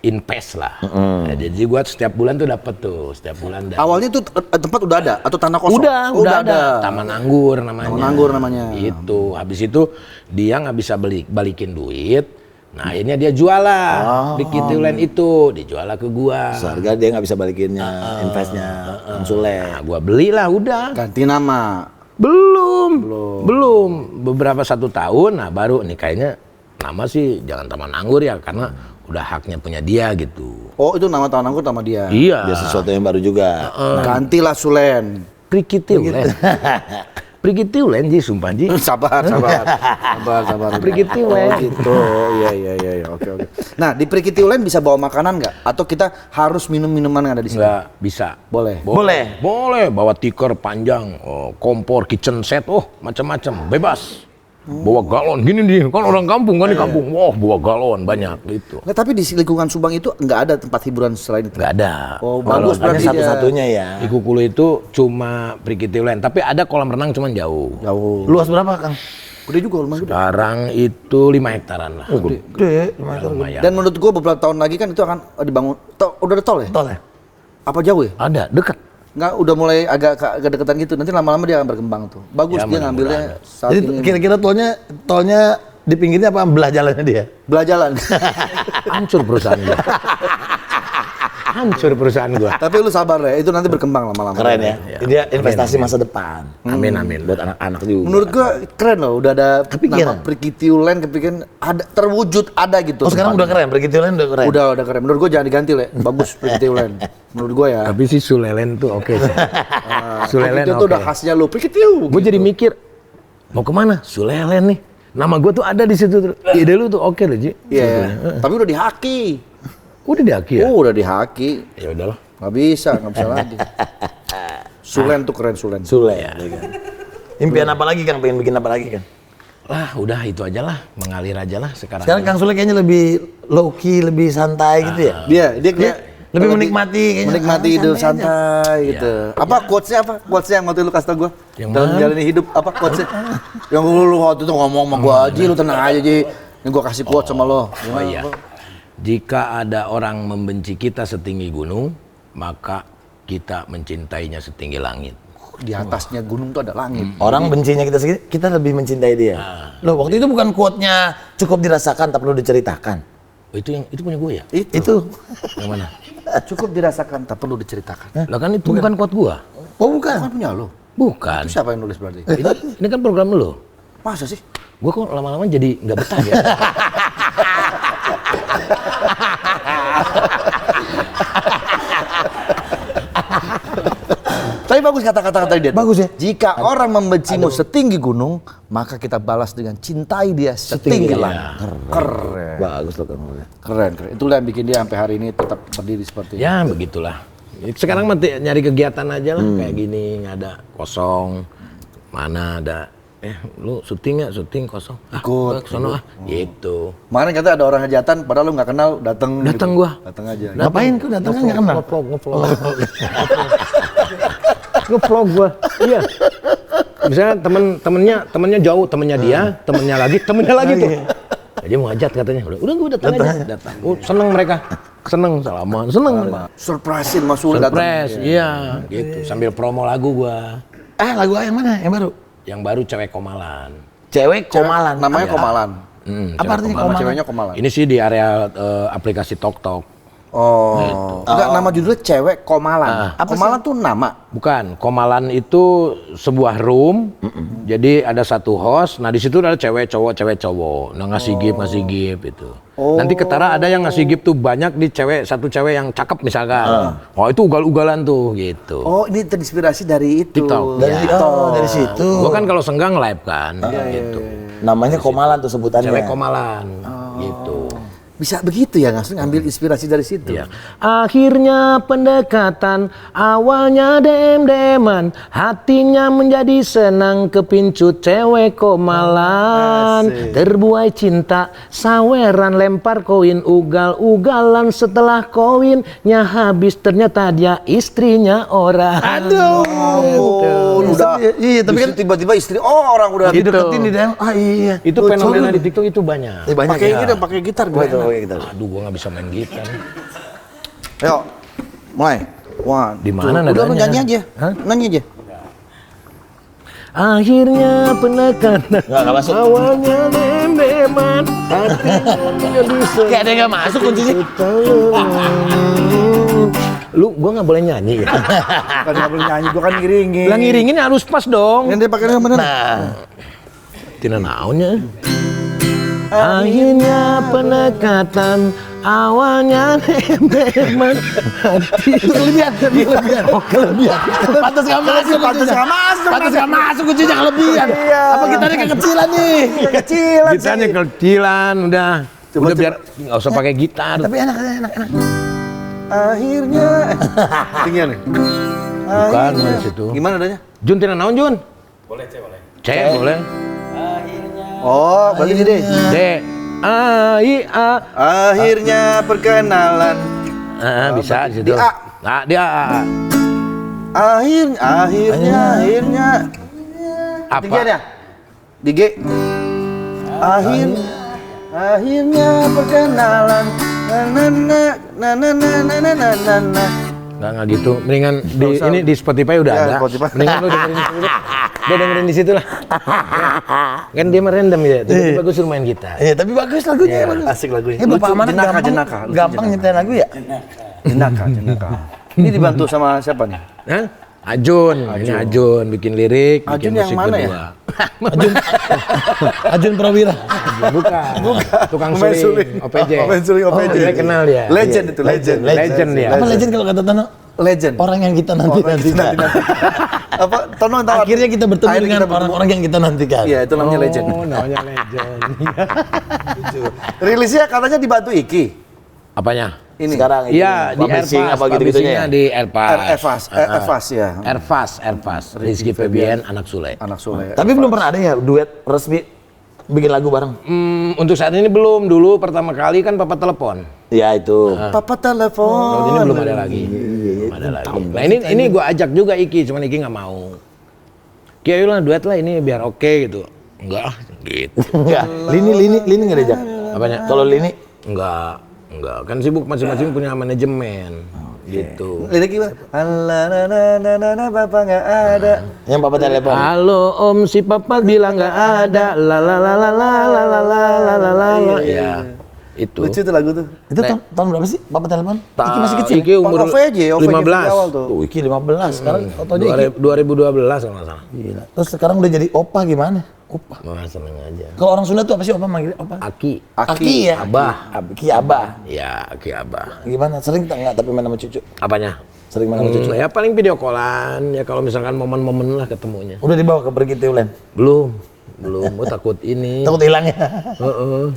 invest lah. Nah, jadi gua setiap bulan tuh dapat tuh, setiap bulan dapat. Awalnya tuh tempat udah ada atau tanah kosong? Udah ada. Taman Anggur namanya. Taman Anggur namanya. Itu. Habis itu dia nggak bisa balikin duit. Nah, akhirnya dia jual lah. Prikitiu Land itu dijual lah ke gua. Seharga dia nggak bisa balikinnya, investnya, Sulen. Nah, gua belilah udah. Ganti nama. Belum. Beberapa 1 tahun, nah baru nih kayaknya nama sih jangan Taman Anggur ya, karena udah haknya punya dia gitu. Oh, itu nama Taman Anggur sama dia. Iya. Dia sesuatu yang baru juga. Gantilah Sulen. Prikitiu Land. Prikitiu Land, Ji, sumpah, Ji. Sabar. Prikitiu Oh Land. gitu. Iya. Oke. Nah, di Prikitiu Land bisa bawa makanan nggak? Atau kita harus minum minuman yang ada di sini? Nggak bisa. Boleh. Boleh, bawa tikar panjang, kompor, kitchen set, macam-macam, bebas. Bawa galon, gini nih, kan orang kampung kan di kampung, wah bawa galon banyak gitu. Nggak, tapi di lingkungan Subang itu nggak ada tempat hiburan selain itu? Nggak ada. Oh, bagus Hanya berarti dia. satu-satunya ya. Di Kukulu itu cuma Prikitiu Land, tapi ada kolam renang cuman jauh. Jauh. Luas berapa, Kang? Gede juga lumayan gede. Sekarang itu 5 hektaran lah. Gede. Lumayan. Dan menurut gua beberapa tahun lagi kan itu akan dibangun. Udah ada tol ya? Tol ya? Apa jauh ya? Ada, dekat. Nggak, udah mulai agak deketan gitu. Nanti lama-lama dia akan berkembang tuh. Bagus Ya, dia ngambilnya saat Jadi ini. kira-kira tolnya Di pinggirnya apa belah jalannya dia? Belah jalan. Hancur perusahaan gua. Hancur perusahaan gua. Tapi lu sabar ya, itu nanti berkembang lama-lama. Keren ya. Dia investasi Amin. masa depan. Amin amin. Buat anak-anak juga. Menurut gua keren loh, udah ada Kepikiran. nama Perkitiulen, kepikiran ada terwujud ada gitu. Oh sekarang udah keren, Perkitiulen udah keren. Udah keren. Menurut gua jangan diganti Le. Bagus Perkitiulen. Menurut gua ya. Tapi si Sulelen tuh oke sih. Sulelen Itu oke. udah khasnya lu Perkitiu. Gue jadi mikir mau kemana? Sulelen nih. Nama gue tuh ada di situ. Ide lu tuh oke loh Ji. Iya. Tapi udah dihaki. Udah diaki ya? Udah dihaki. Ya udahlah. Nggak bisa lagi. Sulen tuh keren Sulen. Sule ya. Impian apa lagi Kang? Pengen bikin apa lagi Kang? Lah udah itu aja lah. Mengalir aja lah sekarang. Sekarang Kang Sule kayaknya lebih low key, lebih santai gitu ya? Dia kayak Lebih menikmati kayaknya. menikmati hidup santai gitu. Apa quotes-nya apa? Quotes-nya yang waktu lu kasih tau gua. Yang Dalam mana? menjalani hidup apa quotes-nya? Yang lu waktu itu ngomong sama gua, Ji lu tenang aja Ji. Ini gua kasih quotes sama lo. Oh iya. Jika ada orang membenci kita setinggi gunung, maka kita mencintainya setinggi langit. Di atasnya gunung tuh ada langit. Orang bencinya kita sedikit, kita lebih mencintai dia. Loh, waktu itu bukan quote-nya cukup dirasakan tak perlu diceritakan. Oh, itu punya gue ya? Itu. Yang mana? Cukup dirasakan, tak perlu diceritakan. Lah kan itu bukan quote gua. Oh, Kan bukan. punya lo. Bukan. Itu siapa yang nulis berarti? Ini kan program lo. Masa sih? Gua kok lama-lama jadi nggak betah ya. Tapi bagus kata-kata tadi dia. Bagus ya? Jika orang membencimu setinggi gunung, maka kita balas dengan cintai dia setinggi langit. Keren. Bagus loh Kang. Keren. Itulah yang bikin dia sampai hari ini tetap berdiri seperti ini. Ya begitulah. Sekarang mah nyari kegiatan aja lah kayak gini, nggak ada kosong. Mana ada lu syuting nggak? Syuting kosong. Ikut. Sono gitu. Kemarin katanya ada orang hajatan, padahal lu nggak kenal, datang. Datang gua. Datang aja. Ngapain kok datangnya nggak kenal? Ngeplog. Ngeplog gua. Iya. Misalnya temennya jauh, temennya dia, temennya lagi tuh. Jadi mau hajat katanya. Udah gua datang aja. Datang. Seneng mereka. Seneng salaman, seneng mereka. Surprisein Mas Sule datang. Surprise, iya, gitu. Sambil promo lagu gua. Lagu yang mana? Yang baru? Yang baru Cewek Komalan. Cewek Komalan. Namanya Komalan. Apa artinya Nama Komalan? ceweknya Komalan. Ini sih di area aplikasi TokTok. Oh. Enggak, nama judulnya Cewek Komalan. Komalan tuh nama. Bukan, Komalan itu sebuah room. Jadi ada satu host. Nah di situ ada cewek cowok. Nah ngasih gift itu. Nanti ketara ada yang ngasih gift tuh banyak di satu cewek yang cakep misalkan. Oh itu ugal-ugalan tuh gitu. Oh, ini terinspirasi dari itu. TikTok. Dari Ya. TikTok. Dari situ. Gua kan kalau senggang live kan, gitu. Namanya Komalan tuh sebutannya. Cewek Komalan, gitu. Bisa begitu ya, langsung ambil inspirasi dari situ. Iya. Akhirnya pendekatan, awalnya dem-deman, hatinya menjadi senang kepincut cewek Komalan. Terbuai cinta, saweran lempar koin, ugal-ugalan setelah koinnya habis ternyata dia istrinya orang. Aduh. Oh, udah. Iya, tapi kan tiba-tiba istri orang udah Gitu. deketin di dalam. Iya. Itu fenomena di TikTok itu banyak. Banyak pakai ya. ini dan pakai gitar gue. Aduh, gua nggak bisa main gitar. Ayo, mulai. One, Di mana two. Udah lu nadanya? nyanyi aja. Hah? Nyanyi aja. Akhirnya pendekatan, Nggak masuk. awalnya dem-deman, hatinya menjadi senang. Kayak ada yang nggak masuk kuncinya. Lu, gua nggak boleh nyanyi ya? Kan nggak boleh nyanyi, gua kan ngiringin. Lah ngiringin harus pas dong. Yang dia pakai yang bener. Tina naonnya? Akhirnya pendekatan, awalnya dem-deman, hati itu kelebihan. Oh kelebihan. Pantas nggak masuk. Pantas nggak masuk. Pantas nggak masuk kuncinya kelebihan. Iya. Apa kita ini kekecilan nih? Kecilan sih. Gitarnya kecilan, udah. Coba, Udah biar nggak usah pakai gitar. Tapi enak. Akhirnya. Tinggal nih. Bukan dari situ. Gimana adanya? Jun tina naon Jun? Boleh. C boleh. Oh, berarti gini. D A I A. Akhirnya perkenalan. Bisa di situ. Di A. Nah, di A. Akhirnya. Apa? Tinggian ya? Di G. Akhirnya perkenalan. Nggak gitu. Mendingan ini di Spotify udah Ya, ada. Spotify. Mendingan lu dengerin di situ. Dia dengerin di situ lah. Ya. Kan dia mah random ya. Tiba-tiba gue suruh main gitar. Iya, tapi bagus lagunya, Iya, bagus. asik lagunya. Bapak Lucu, Amanat jenaka. gampang nyiptain lagu ya? Jenaka. Ini dibantu sama siapa nih? Hah? Ajun. Ini Ajun bikin lirik, Ajun bikin yang musik mana ya? kedua. Ajun Prawira. Bukan. Tukang Pemain suling, OPJ. Pemain suling OPJ. Dia kenal dia. Legend itu, legend. Legend dia. Apa legend kalau kata Tono? Legend. Orang yang kita nanti-nantikan. Apa? Tono tahu. Akhirnya kita bertemu Akhirnya dengan kita bertemu. orang-orang yang kita nantikan. Iya, itu namanya legend. Oh, namanya legend. Rilisnya katanya dibantu Iki. Apanya? Ini. Sekarang itu Iya, di publishing Airfast. apa gitu-gitunya ya? Di Airfast. Airfast ya. Airfast. Rizky Febian, anak Sule. Anak Sule. Tapi belum pernah ada ya duet resmi bikin lagu bareng? Untuk saat ini belum. Dulu pertama kali kan Papa telepon. Ya itu. Papa telepon. Kalau ini belum ada lagi. Belum ada lagi. Nah ini gue ajak juga Iki, cuman Iki nggak mau. Ki ayo lah duet lah ini biar oke gitu. Enggak, gitu. Enggak. Lini nggak diajak. Apanya? Kalau Lini Enggak. Kan sibuk masing-masing punya manajemen. Gitu. Lirik gimana? Alah, Bapak nggak ada. yang Papa telepon. Halo Om, si Papa bilang nggak ada. La la la la la la la la la la la. Ya, itu. Lucu tuh lagu tuh. Itu tahun berapa sih Papa telepon? Iki masih kecil. Iki umur OVJ 15. awal tuh. Tuh, Iki 15. Sekarang fotonya Iki. 2012 kalau nggak salah. Gila. Terus sekarang udah jadi opa gimana? Opa. Wah, seneng aja. Kalau orang Sunda tuh apa sih opa manggil opa? Aki. Aki ya? Abah. Ki Abah. Ya, Aki Abah. Gimana? Sering tak nggak tapi main sama cucu? Apanya? Sering main sama cucu? Ya paling video callan ya kalau misalkan momen-momen lah ketemunya. Udah dibawa ke pergi Tiulen? Belum. Gue takut ini. Takut hilang ya?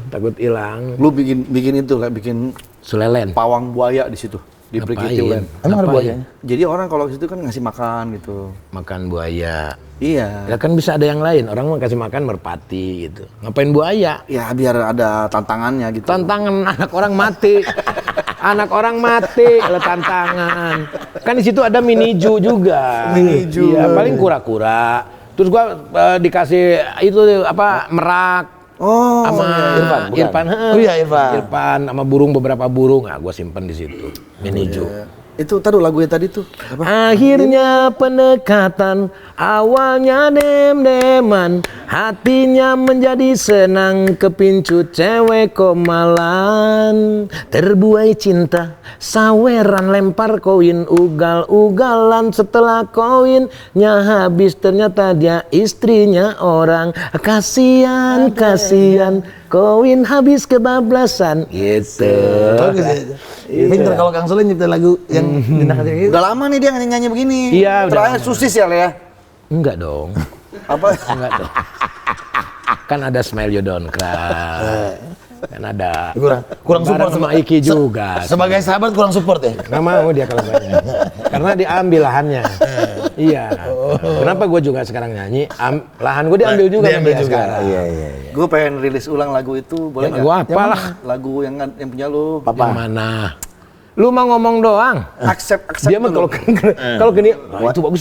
Takut hilang. Lu bikin itu lah, bikin Sulelen. pawang buaya di situ. Di Perigi Ngapain? Tiulen. Emang ada Ngapain? buayanya? Jadi orang kalau ke situ kan ngasih makan gitu. Makan buaya. Iya. Ya kan bisa ada yang lain. Orang mau kasih makan merpati gitu. Ngapain buaya? Ya biar ada tantangannya gitu. Tantangan anak orang mati. Anak orang mati lah tantangan. Kan di situ ada miniju juga. Miniju. Iya, paling kura-kura. Terus gua dikasih itu apa merak. Oh, Sama Irfan, bukan? Irfan. Oh iya, Irfan. Irfan sama burung, beberapa burung. Nah, gua simpen di situ. Miniju. itu taruh lagunya tadi tuh. Apa? Akhirnya pendekatan, awalnya dem-deman, hatinya menjadi senang, kepincut cewek komalan. Terbuai cinta, saweran lempar koin, ugal-ugalan setelah koinnya habis, ternyata dia istrinya orang. Kasihan, koin habis kebablasan. Gitu. Bagus ya. Pinter kalau Kang Sule nyiptain lagu yang dinah gitu. Udah lama nih dia nyanyi begini. Iya, udah Terakhir Susis ya, Lea. Enggak dong. Apa? Enggak dong. Kan ada Smile You Don't Cry. Kan ada. Kurang support sama Iki juga. Sebagai sahabat kurang support ya. Nggak mau dia kalau banyak. Karena diambil lahannya. Iya. Kenapa gue juga sekarang nyanyi? Lahan gue diambil juga sama Diambil dia juga. sekarang. Iya. Gue pengen rilis ulang lagu itu, boleh nggak? Gue apalah. Lagu yang punya lu. Yang mana? Lu mau ngomong doang. Accept Dia mah dulu. kalau gini, wah itu bagus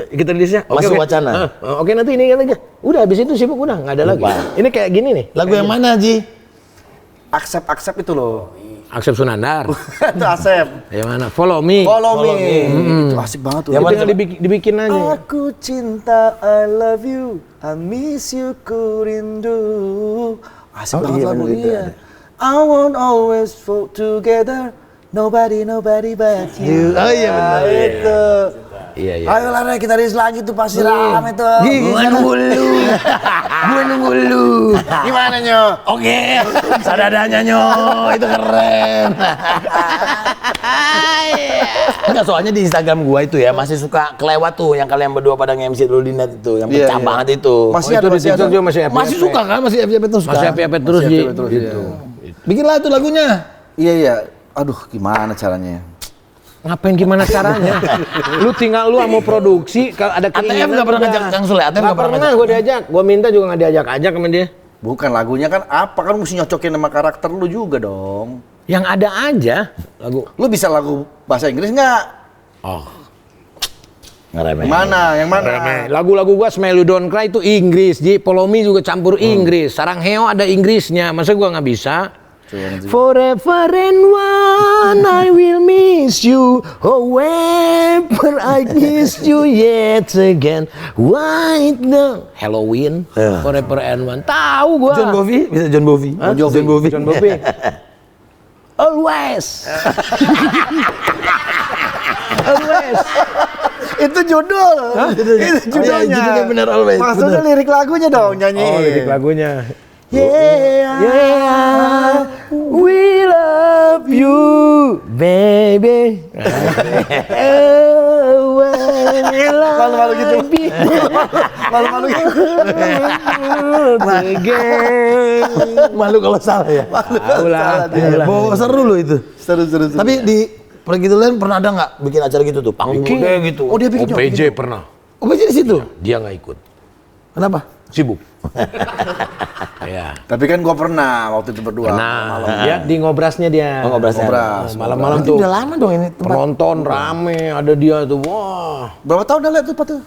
kita rilisnya. Masuk wacana. Oke, nanti ini aja. Udah habis itu sibuk udah nggak ada lagi. Ini kayak gini nih. Lagu yang mana, Ji? Accept itu loh. Aksep Sunandar. Itu Accept. Yang mana? Follow Me. Follow me. Itu asik banget tuh. Itu tinggal dibikin aja. Aku cinta, I love you, I miss you, ku rindu. Asik banget lagu iya. I want always fall together, nobody but you. Oh iya benar. Itu. Iya. Ayolah Rey, kita rilis lagi tuh pasti rame tuh. Gue nunggu lu. Gimana Nyo? Oke, sadadanya Nyo, itu keren. Enggak, soalnya di Instagram gua itu ya masih suka kelewat tuh yang kalian berdua pada nge-MC dulu di net itu, yang Iya, pecah iya. banget itu. Masih Itu ada, di masih TikTok ada. juga masih FYP. Masih suka kan? Masih FYP terus kan? Masih FYP terus Masih Ji. FYP terus, Gitu. gitu. Bikinlah tuh lagunya. Iya. Aduh, gimana caranya? Ngapain gimana caranya? Lu tinggal lu mau produksi kalau ada ATM keinginan. nggak pernah udah. ngajak Kang Sule, ATM Nggak nggak pernah pernah ngajak. gue diajak. Gue minta juga nggak diajak-ajak sama dia. Bukan lagunya kan apa? Kan mesti nyocokin sama karakter lu juga dong. Yang ada aja lagu. Lu bisa lagu bahasa Inggris nggak? Oh. Ngeremeh. Yang mana? Lagu-lagu gua Smile You Don't Cry itu Inggris, Ji. Follow Me juga campur Inggris. Sarang Heo ada Inggrisnya. Masa gua nggak bisa? Forever and one I will miss you. However I miss you yet again. Why the Halloween? Forever and one. Tahu gua. John Bovi, bisa John Bovi. John Bovi. John Bovi. Always. Always. Itu judul. Itu judulnya. Judulnya bener Always. Maksudnya lirik lagunya dong nyanyi. Oh, lirik lagunya. Yeah, Yeah, we love you, baby. Malu-malu gitu. Malu-malu gitu. Malu kalau salah ya. Ulah. Bawa seru loh itu. Seru. Tapi di Pergitulan pernah ada nggak bikin acara gitu tuh? Panggung gede gitu. Oh dia bikin juga. OPJ pernah. Oh di situ? Dia nggak ikut. Kenapa? Sibuk. Ya. Tapi kan gua pernah waktu itu berdua. Nah, dia di ngobrasnya dia. Oh, ngobrasnya. Malam-malam Berarti tuh. udah lama dong ini tempat. Penonton rame, ada dia tuh. Wah. Berapa tahun dah lihat tuh Pak tuh?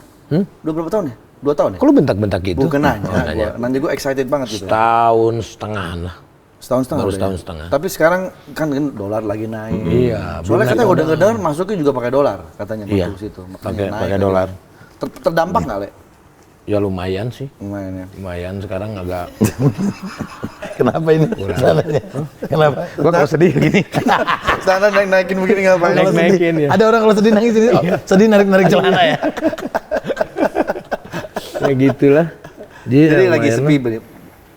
Udah berapa tahun ya? 2 tahun ya? Kok lu bentak-bentak gitu? Bukan nanya, Oh, nanya. nanya gue excited banget gitu. Setahun setengah lah. Setahun setengah. Baru udah setahun ya? setengah. Tapi sekarang kan dolar lagi naik. Iya. Soalnya belum kita naik udah ngedengar masuknya juga pakai dolar katanya Iya. masuk situ. Pakai Naik dolar. lagi. Terdampak nggak Le? Ya lumayan sih. Lumayan ya. Lumayan sekarang agak. Kenapa ini? Kenapa? Gua kalau sedih gini. Sana naikin begini ngapain? Naik-naikin ya. Ada orang kalau sedih nangis ini, sedih narik-narik celana ya. Ya gitulah. Jadi lumayan lagi lah. sepi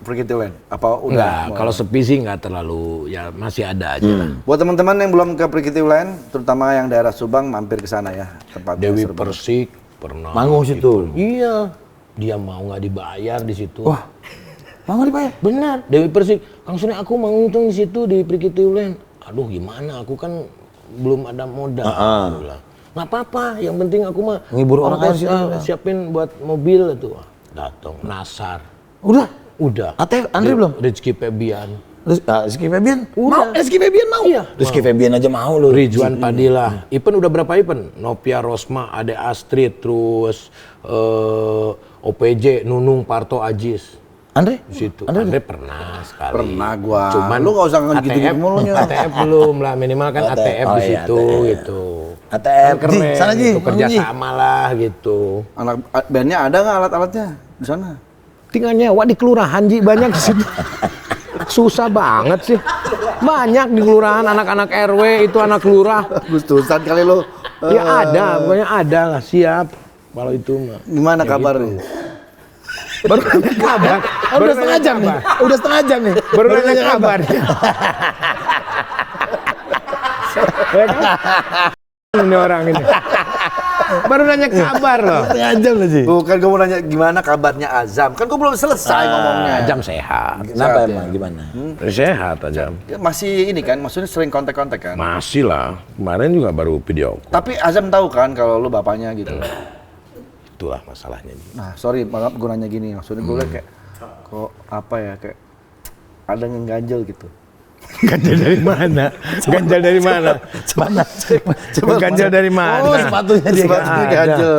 Pergitulan. Apa udah? Enggak, kalau sepi sih enggak terlalu, ya masih ada aja lah. Buat teman-teman yang belum ke Pergitulan, terutama yang daerah Subang, mampir ke sana ya. Tempatnya Dewi seru banget. Persik pernah. Manggung situ. Iya. Dia mau nggak dibayar di situ. Wah, mau dibayar? Benar. Dewi Persik. Kang Sony aku mau untung di situ di Pergitulan. Aduh gimana? Aku kan belum ada modal. Aku bilang. Nggak apa-apa. Yang penting aku mah Ngibur orang ongkos, aja situ. siapin buat mobil itu. Datang. Nasar. Udah. Ate, Andre belum? Rizky Febian. Rizky Febian? Udah. Mau? Rizky Febian mau? Iya. Rizky Febian aja mau loh. Ridwan Padilla. Ipen udah berapa Ipen? Novia Rosma, Ade Astrid, terus OPJ, Nunung, Parto, Ajis. Andre? Di situ. Andre pernah sekali. Pernah gua. Cuman Lu nggak usah gitu-gitu mulunya. ATF belum lah, minimal kan ATF Oh di iya, situ ATF. gitu. ATF. Keren, Ji, sana Ji, gitu, kerja Ji. sama lah gitu. Anak bandnya ada nggak alat-alatnya di sana? Tinggal nyewa di kelurahan Ji, banyak di situ. Susah banget sih. Banyak di kelurahan anak-anak RW itu anak lurah. Gustusan kali lu. Ya ada, pokoknya ada lah, siap. Kalau itu mah. Gimana kabarnya? Baru nanya kabar. Udah setengah jam nih. Udah setengah jam nih. Baru nanya kabar. Ya kan? Ini orang ini. Baru nanya kabar loh. Setengah jam loh Ji. Bukan gue mau nanya gimana kabarnya Azam. Kan gue belum selesai ngomongnya. Ajam sehat. Kenapa emang? Gimana? Sehat Ajam. Ya, masih ini kan, maksudnya sering kontak-kontak kan. Masih lah. Kemarin juga baru video. Tapi Azam tahu kan kalau lu bapaknya gitu. Itulah masalahnya. Nah, sorry, maaf gue nanya gini. Maksudnya gue liat kayak, kok apa ya, kayak ada yang ganjel gitu. Ganjel dari mana? Ganjel dari mana? Mana? Ganjel dari mana? Oh, sepatunya dia. Sepatunya ada. ganjel.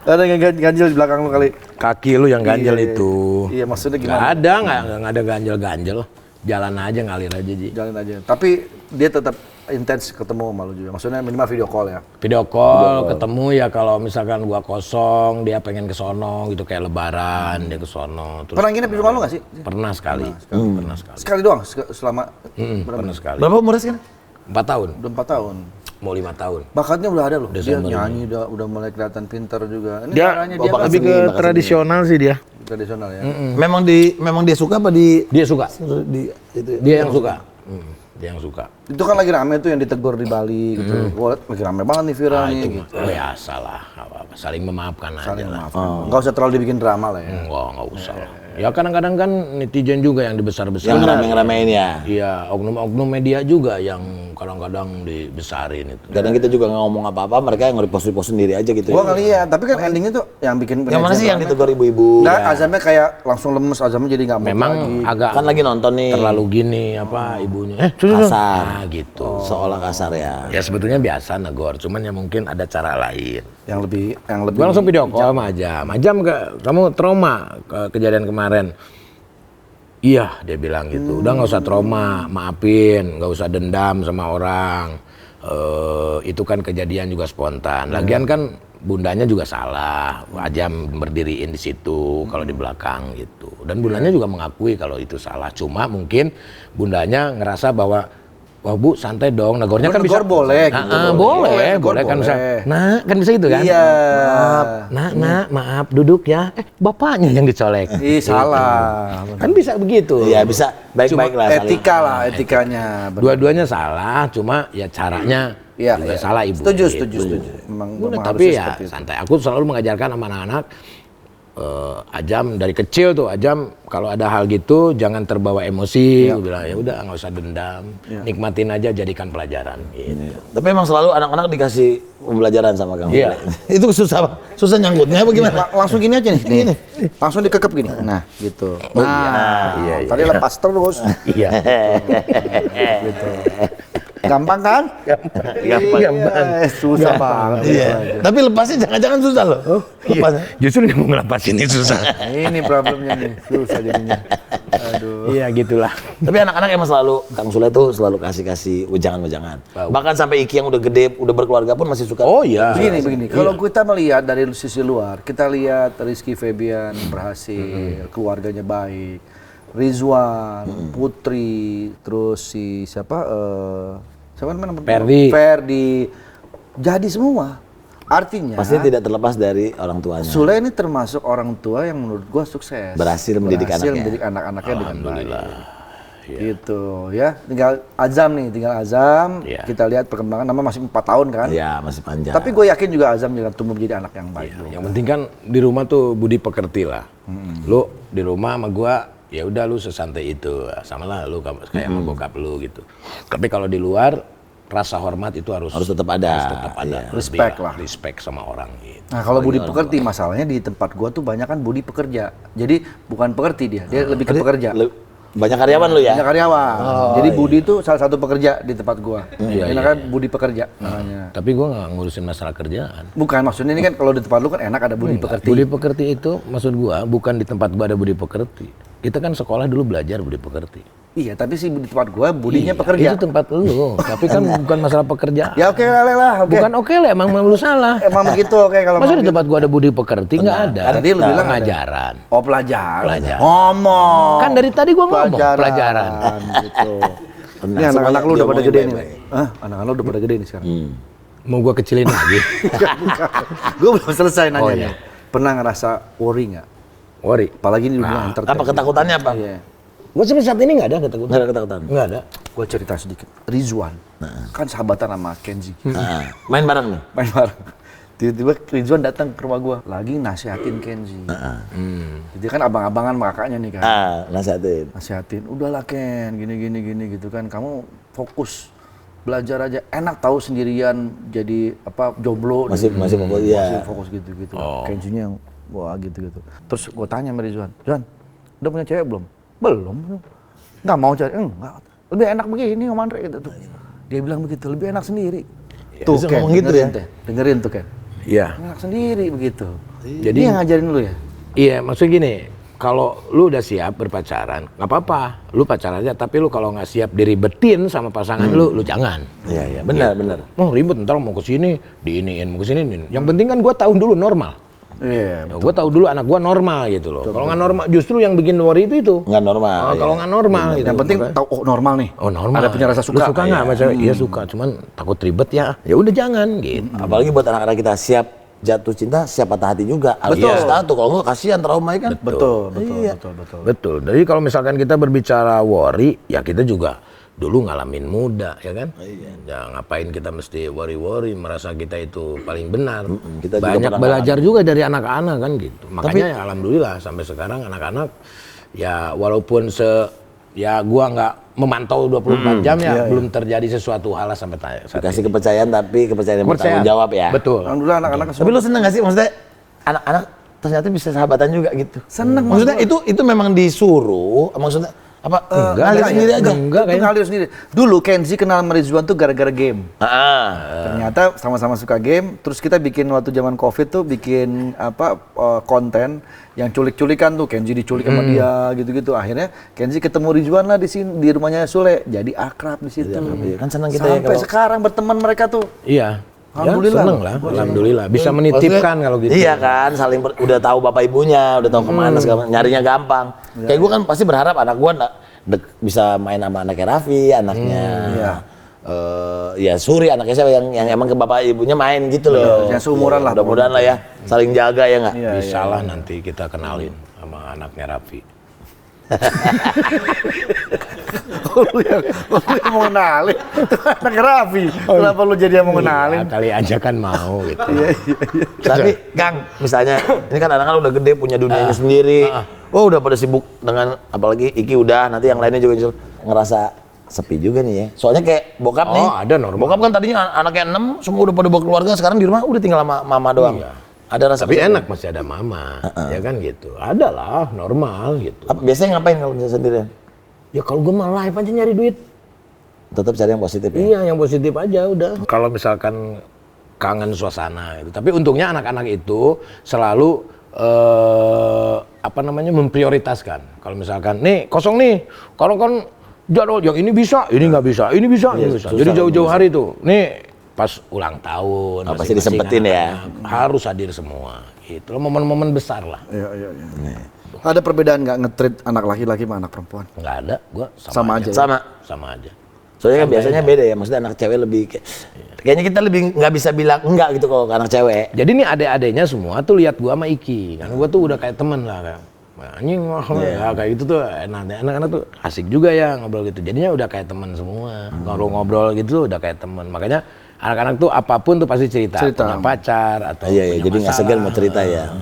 Ada yang ganjel di belakang lu kali. Kaki lu yang ganjel Iya, itu. Iya, maksudnya Nggak gimana? ada, nggak ada ganjel-ganjel. Jalan aja ngalir aja Ji. Jalan aja. Tapi dia tetap intens ketemu sama lu juga. Maksudnya minimal video call ya. Video call, ketemu ya kalau misalkan gua kosong, dia pengen ke sono gitu kayak lebaran, dia ke sono. Terus Pernah nginep di rumah lu nggak sih? pernah sekali. Pernah sekali. Sekali doang selama Pernah sekali. Berapa umurnya sekarang? 4 tahun, udah 4 tahun. mau 5 tahun. Bakatnya udah ada loh. Dia Desember nyanyi udah mulai kelihatan pintar juga. Ini Dia caranya bapak kan lebih ke seni, bakat tradisional sih dia. tradisional ya. Memang dia suka apa di Dia suka. di itu? Dia yang suka. Dia yang suka. Itu kan lagi rame tuh yang ditegur di Bali gitu. Gua liat lagi rame banget nih viral nih Itu gitu. biasa lah, apa-apa. Saling memaafkan Saling aja lah. maafkan. Nggak usah terlalu dibikin drama lah ya. Nggak usah lah. Ya kadang-kadang kan netizen juga yang dibesar-besarin. Yang ngerame-ngeramein ya. Iya, oknum-oknum media juga yang kadang-kadang dibesarin itu. Kadang kita juga nggak ngomong apa-apa, mereka yang nge-repost sendiri aja gitu. Gua ngeliat, tapi kan endingnya tuh yang bikin Yang mana sih yang rame. ditegur ibu-ibu? Nah, azamnya kayak langsung lemes, azamnya jadi nggak mood Memang lagi. agak Kan lagi nonton nih. terlalu gini apa ibunya. Kasar. Nah, gitu. Seolah kasar ya. Ya sebetulnya biasa negor, cuman ya mungkin ada cara lain. yang lebih Gua langsung video call sama Ajam. Ajam kamu trauma ke kejadian kemarin. Iya, dia bilang gitu. Udah nggak usah trauma, maafin, nggak usah dendam sama orang. Itu kan kejadian juga spontan. Lagian kan bundanya juga salah, Ajam berdiriin di situ kalau di belakang gitu. Dan bundanya juga mengakui kalau itu salah. Cuma mungkin bundanya ngerasa bahwa wah Bu santai dong, negornya kan bisa boleh gitu. boleh kan bisa. Nah, kan bisa gitu kan? Iya. Maaf, duduk ya. Bapaknya yang dicolek. Ih, salah. Kan bisa begitu. Iya bisa baik-baik lah. Etika lah, etikanya. Dua-duanya salah, cuma ya caranya juga salah ibu. Setuju. Gitu. Memang Tapi harusnya ya seperti itu. santai. Aku selalu mengajarkan sama anak-anak, Ajam dari kecil tuh, Ajam kalau ada hal gitu jangan terbawa emosi. Gue bilang ya udah nggak usah dendam, nikmatin aja, jadikan pelajaran. Gitu. Tapi emang selalu anak-anak dikasih pembelajaran sama kamu. Iya. Itu susah nyangkutnya apa gimana? Langsung gini aja nih. Langsung dikekep gini. Nah, gitu. Nah, tadi lepas terus. Iya. Gitu. Gampang kan? Gampang. Susah banget. Iya. Tapi lepasnya jangan-jangan susah loh. Lepasnya. Justru yang mau ngelepas ini susah. Ini problemnya nih, susah jadinya. Aduh. Iya gitulah. Tapi anak-anak emang selalu, Kang Sule tuh selalu kasih wejangan-wejangan. Bahkan sampai Iki yang udah gede, udah berkeluarga pun masih suka. Oh iya. Begini. Kalau kita melihat dari sisi luar, kita lihat Rizky Febian berhasil, keluarganya baik, Rizwan, Putri, terus si siapa namanya? Ferdi. Jadi semua. Artinya Pasti tidak terlepas dari orang tuanya. Sule ini termasuk orang tua yang menurut gua sukses. Berhasil mendidik anak-anaknya dengan baik. Gitu ya. Tinggal Azam. Iya. Kita lihat perkembangan, nama masih 4 tahun kan. Iya, masih panjang. Tapi gue yakin juga Azam juga tumbuh menjadi anak yang baik. Yang penting kan di rumah tuh budi pekerti lah. Lu di rumah sama gua ya udah lu sesantai itu, sama lah lu kayak sama bokap lu gitu. Tapi kalau di luar rasa hormat itu harus tetap ada. Iya. Respect lah. Respect sama orang gitu. Nah kalau budi pekerti, masalahnya di tempat gua tuh banyak kan budi pekerja. Jadi bukan pekerti dia lebih ke pekerja. Banyak karyawan lu ya? Banyak karyawan. Jadi Budi itu salah satu pekerja di tempat gua. Enak kan Budi pekerja namanya. Tapi gua nggak ngurusin masalah kerjaan. Bukan, maksudnya ini kan kalau di tempat lu kan enak ada budi pekerti. Budi pekerti itu maksud gua bukan di tempat gua ada budi pekerti. Kita kan sekolah dulu belajar budi pekerti. Iya, tapi sih di tempat gua budinya Iya, pekerja. Itu tempat lu, tapi kan bukan masalah pekerjaan. Ya oke lah. Bukan oke lah, emang lu salah. Emang begitu oke kalau Masa mau di tempat gua ada budi pekerti? Nggak ada. Tadi lu bilang ada. pengajaran. Oh pelajaran. Pelajaran. Ngomong. Kan dari tadi gua ngomong pelajaran. Gitu. Ini anak-anak lu udah pada gede nih. Anak-anak lu udah pada gede nih sekarang. Mau gua kecilin lagi? Gue belum selesai nanya Oh, nih. iya. Pernah ngerasa worry nggak? Worry. Apalagi di dunia entertainment. Apa ketakutannya apa? Iya. Gua sampai saat ini nggak ada ketakutan. Nggak ada ketakutan. Nggak ada. Gue cerita sedikit. Rizwan kan sahabatan sama Kenzi. Main bareng nih? Main bareng. Tiba-tiba Rizwan datang ke rumah gue lagi nasihatin Kenzi. Jadi kan abang-abangan sama kakaknya nih kan. Nasihatin. Nasihatin, udahlah Ken, gini gitu kan. Kamu fokus belajar aja. Enak tahu sendirian jadi apa jomblo. Masih fokus ya. Masih fokus gitu. Kenzinya yang wah gitu. Terus gue tanya sama Rizwan, udah punya cewek belum? Belum. Nggak mau cari. Enggak. Lebih enak begini sama Andre gitu tuh. Dia bilang begitu, lebih enak sendiri. Tuh bisa Ken, ngomong gitu ya? dengerin tuh Ken. Iya. Enak sendiri begitu. Jadi Dia yang ngajarin lu ya? Iya, maksud gini, kalau lu udah siap berpacaran, nggak apa-apa, lu pacaran aja. Tapi lu kalau nggak siap diribetin sama pasangan lu jangan. Iya, benar. Mau ribet ntar mau kesini, diiniin, mau kesini. Yang penting kan gua tahu dulu normal. Iya. Gue tahu dulu anak gua normal gitu loh. Kalau nggak normal, justru yang bikin worry itu. Nggak normal. Kalau nggak normal, gitu. Yang penting tahu normal nih. Oh normal. Ada punya rasa Lu suka. suka nggak sama cewek? Iya suka, cuman takut ribet ya. Ya udah jangan gitu. Apalagi buat anak-anak kita siap jatuh cinta, siap patah hati juga. Betul. Harus tahu kalau nggak kasihan trauma kan. Betul. Betul. Jadi kalau misalkan kita berbicara worry, ya kita juga dulu ngalamin muda, ya kan? Ya ngapain kita mesti worry merasa kita itu paling benar. Kita juga Banyak pernah belajar juga dari anak-anak kan gitu. Makanya ya alhamdulillah sampai sekarang anak-anak ya walaupun ya gua nggak memantau 24 jam ya belum terjadi sesuatu hal sampai saat Dikasih ini. kepercayaan tapi kepercayaan yang bertanggung jawab ya. Betul. Alhamdulillah anak-anak Tapi lu seneng gak sih maksudnya anak-anak ternyata bisa sahabatan juga gitu? Seneng, Maksudnya itu memang disuruh, maksudnya Apa? Ngalir Sendiri aja. Enggak Itu ngalir sendiri. Dulu Kenzi kenal sama Rizwan tuh gara-gara game. Ternyata sama-sama suka game. Terus kita bikin waktu zaman COVID tuh bikin konten yang culik-culikan tuh. Kenzi diculik sama dia gitu-gitu. Akhirnya Kenzi ketemu Rizwan lah di sini di rumahnya Sule. Jadi akrab di situ. Kan senang kita ya Sampai kalau sekarang berteman mereka tuh. Iya. Alhamdulillah. Ya, seneng lah, alhamdulillah. Bisa menitipkan kalau gitu. Iya kan, udah tahu bapak ibunya, udah tahu kemana segala, nyarinya gampang. Kayak gue kan pasti berharap anak gue bisa main sama anaknya Raffi, anaknya ya Suri, anaknya siapa yang emang ke bapak ibunya main gitu loh. Yang seumuran lah. Mudah-mudahan lah ya, saling jaga ya nggak? Bisa lah nanti kita kenalin sama anaknya Raffi. Lu yang mau kenalin. Itu anaknya Raffi. Kenapa lu jadi yang mau kenalin? Ya, kali aja kan mau gitu. Tapi Kang, misalnya ini kan anak-anak udah gede punya dunianya sendiri. Oh udah pada sibuk dengan apalagi Iki udah, nanti yang lainnya juga ngerasa sepi juga nih ya. Soalnya kayak bokap nih. Ada normal. Bokap kan tadinya anaknya 6, semua udah pada bawa keluarga, sekarang di rumah udah tinggal sama mama doang. Iya. Ada rasa Tapi kesepian. enak masih ada mama, ya kan gitu. Ada lah, normal gitu. Biasanya ngapain kalau misalnya sendirian? Ya kalau gue mah live aja nyari duit. Tetap cari yang positif ya? Iya, yang positif aja udah. Kalau misalkan kangen suasana itu. Tapi untungnya anak-anak itu selalu memprioritaskan. Kalau misalkan nih kosong nih, kalau kan jadwal yang ini bisa, ini nggak bisa, ini bisa, ini bisa. Jadi jauh-jauh hari tuh. Nih pas ulang tahun, pasti disempetin ya. Harus hadir semua. Itu momen-momen besar lah. Iya. Ada perbedaan nggak nge-treat anak laki-laki sama anak perempuan? Nggak ada, gua Sama aja. Sama aja. Soalnya kan biasanya beda ya, maksudnya anak cewek lebih kayaknya kita lebih nggak bisa bilang enggak gitu kalau ke anak cewek. Jadi nih adik-adiknya semua tuh lihat gua sama Iki, kan gua tuh udah kayak temen lah kan. Anjing ya, kayak gitu tuh anak-anak tuh asik juga ya ngobrol gitu. Jadinya udah kayak teman semua. Ngobrol-ngobrol gitu udah kayak teman. Makanya anak-anak tuh apapun tuh pasti cerita. Punya pacar atau Iya, punya jadi nggak segan mau cerita ya.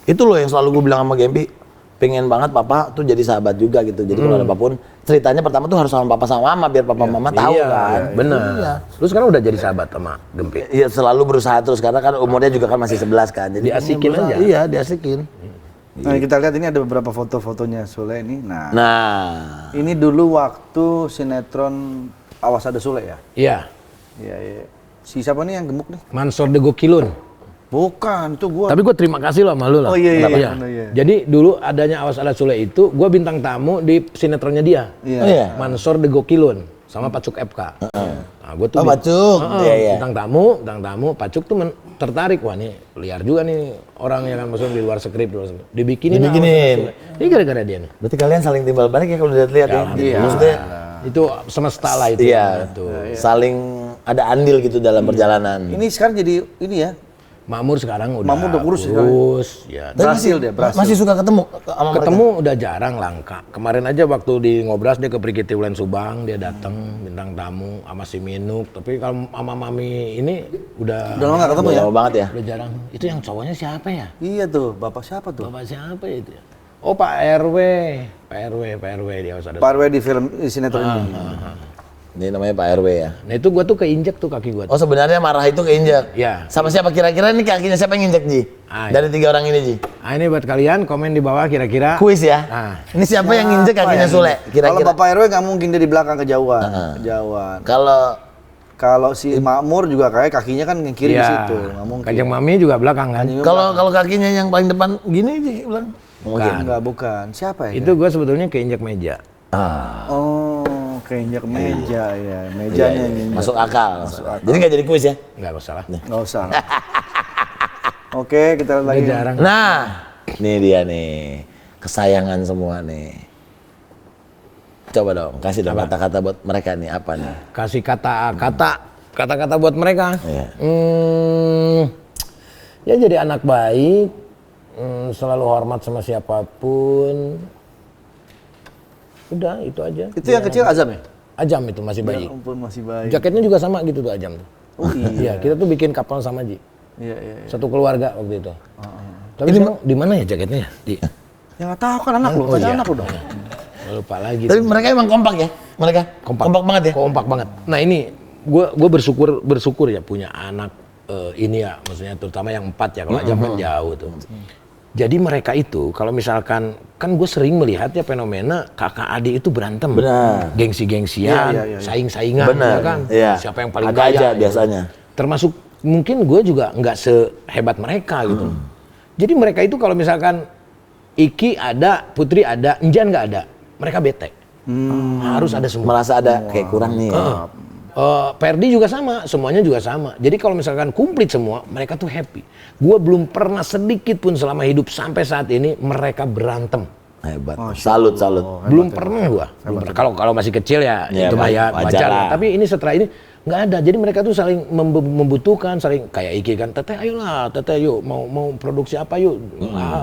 Itu loh yang selalu gue bilang sama Gempi, pengen banget papa tuh jadi sahabat juga gitu. Jadi kalau ada apapun ceritanya pertama tuh harus sama papa sama mama biar papa mama tahu kan. Bener. Iya. Lu sekarang udah jadi sahabat sama Gempi. Iya selalu berusaha terus karena kan umurnya juga kan masih 11 kan. Jadi Diasikin aja. Iya diasikin. Nah, kita lihat ini ada beberapa foto-fotonya Sule ini. Nah, ini dulu waktu sinetron Awas Ada Sule ya? Iya. Iya. Si siapa nih yang gemuk nih? Mansor de Gokilun. Bukan, itu gua. Tapi gue terima kasih loh sama lu lah. Oh iya. Jadi dulu adanya Awas Ada Sule itu, gue bintang tamu di sinetronnya dia. Iya. Oh, iya. Mansor de Gokilun sama Pacuk FK. Nah, gue tuh Pacuk. Iya. bintang tamu, Pacuk tuh tertarik, wah nih liar juga nih orang yang kan maksudnya di luar skrip, dibikinin. Ini gara-gara dia nih. Berarti kalian saling timbal balik ya kalau lihat-lihat ya. Iya. Maksudnya Itu semesta lah itu. iya, saling ada andil gitu dalam perjalanan. Ini sekarang jadi ini ya. Makmur sekarang udah kurus ya. Berhasil dia, berhasil. Masih suka ketemu sama mereka? Ketemu udah jarang, langka. Kemarin aja waktu di Ngobras dia ke Prikiti Ulen Subang, dia datang bintang tamu sama si Minuk. Tapi kalau sama Mami ini udah lama nggak ketemu ya? Lama banget ya. Udah jarang. Itu yang cowoknya siapa ya? Iya tuh, bapak siapa tuh? Bapak siapa ya itu ya? Oh Pak RW dia harus ada. Pak RW di film di sinetron ini. Ini namanya Pak RW ya. Nah itu gua tuh keinjek tuh kaki gua. Oh sebenarnya marah itu keinjek. Ya. Sama siapa kira-kira ini kakinya siapa yang injek Ji? Dari 3 orang ini Ji. Nah ini buat kalian komen di bawah kira-kira. Kuis ya. Ini siapa yang injek kakinya Sule? Kalau Kira-kira. bapak RW nggak mungkin dia di belakang kejauhan. Kejauhan. Kalau si Makmur juga kayak kakinya kan yang kiri di situ, nggak mungkin. Kanjeng Mami juga belakang kan. Kalau kakinya yang paling depan gini Ji bilang. Bukan. Siapa ya? Itu gua sebetulnya keinjek meja. Oh, keinjek meja ya. Mejanya ini. Masuk akal. Jadi nggak jadi kuis ya? Nggak usah lah. Nggak usah. Oke, kita lihat lagi. Jarang. Nah, nih dia nih. Kesayangan semua nih. Coba dong, kasih dong kata-kata buat mereka nih, apa nih? Kasih kata-kata buat mereka. Iya. Ya jadi anak baik, selalu hormat sama siapapun. Udah itu aja. Itu yang kecil Azam ya? Ajam itu masih baik. Ya ampun, masih baik. Jaketnya juga sama gitu tuh Ajam tuh. Oh iya. Kita tuh bikin kapal sama Ji. Iya. Satu keluarga waktu itu. Tapi sekarang di mana ya jaketnya ya? Ya nggak tahu kan anak lu, anak lu dong. Lupa lagi. Tapi mereka emang kompak ya? Mereka kompak banget ya? Kompak banget. Nah ini gue bersyukur ya punya anak ini ya, maksudnya terutama yang 4 ya. Kalau Ajam kan jauh tuh. Jadi mereka itu kalau misalkan kan gue sering melihat ya fenomena kakak adik itu berantem, Benar. gengsi-gengsian, Iya. saing-saingan, Benar. ya kan? Iya. Siapa yang paling Ada kaya aja ya. biasanya. Termasuk mungkin gue juga nggak sehebat mereka gitu. Jadi mereka itu kalau misalkan Iki ada, Putri ada, Enjan nggak ada, mereka bete. Harus ada semua. Merasa ada kayak kurang nih. Ya. Perdi juga sama, semuanya juga sama. Jadi kalau misalkan komplit semua, mereka tuh happy. Gua belum pernah sedikit pun selama hidup sampai saat ini mereka berantem. Hebat. Salut. Belum pernah gua. Belum pernah. Kalau masih kecil ya, Ya, itu mah ya wajar wajar. lah. Tapi ini setelah ini nggak ada. Jadi mereka tuh saling membutuhkan, saling kayak Iki kan, Teteh ayolah, Teteh yuk mau produksi apa yuk,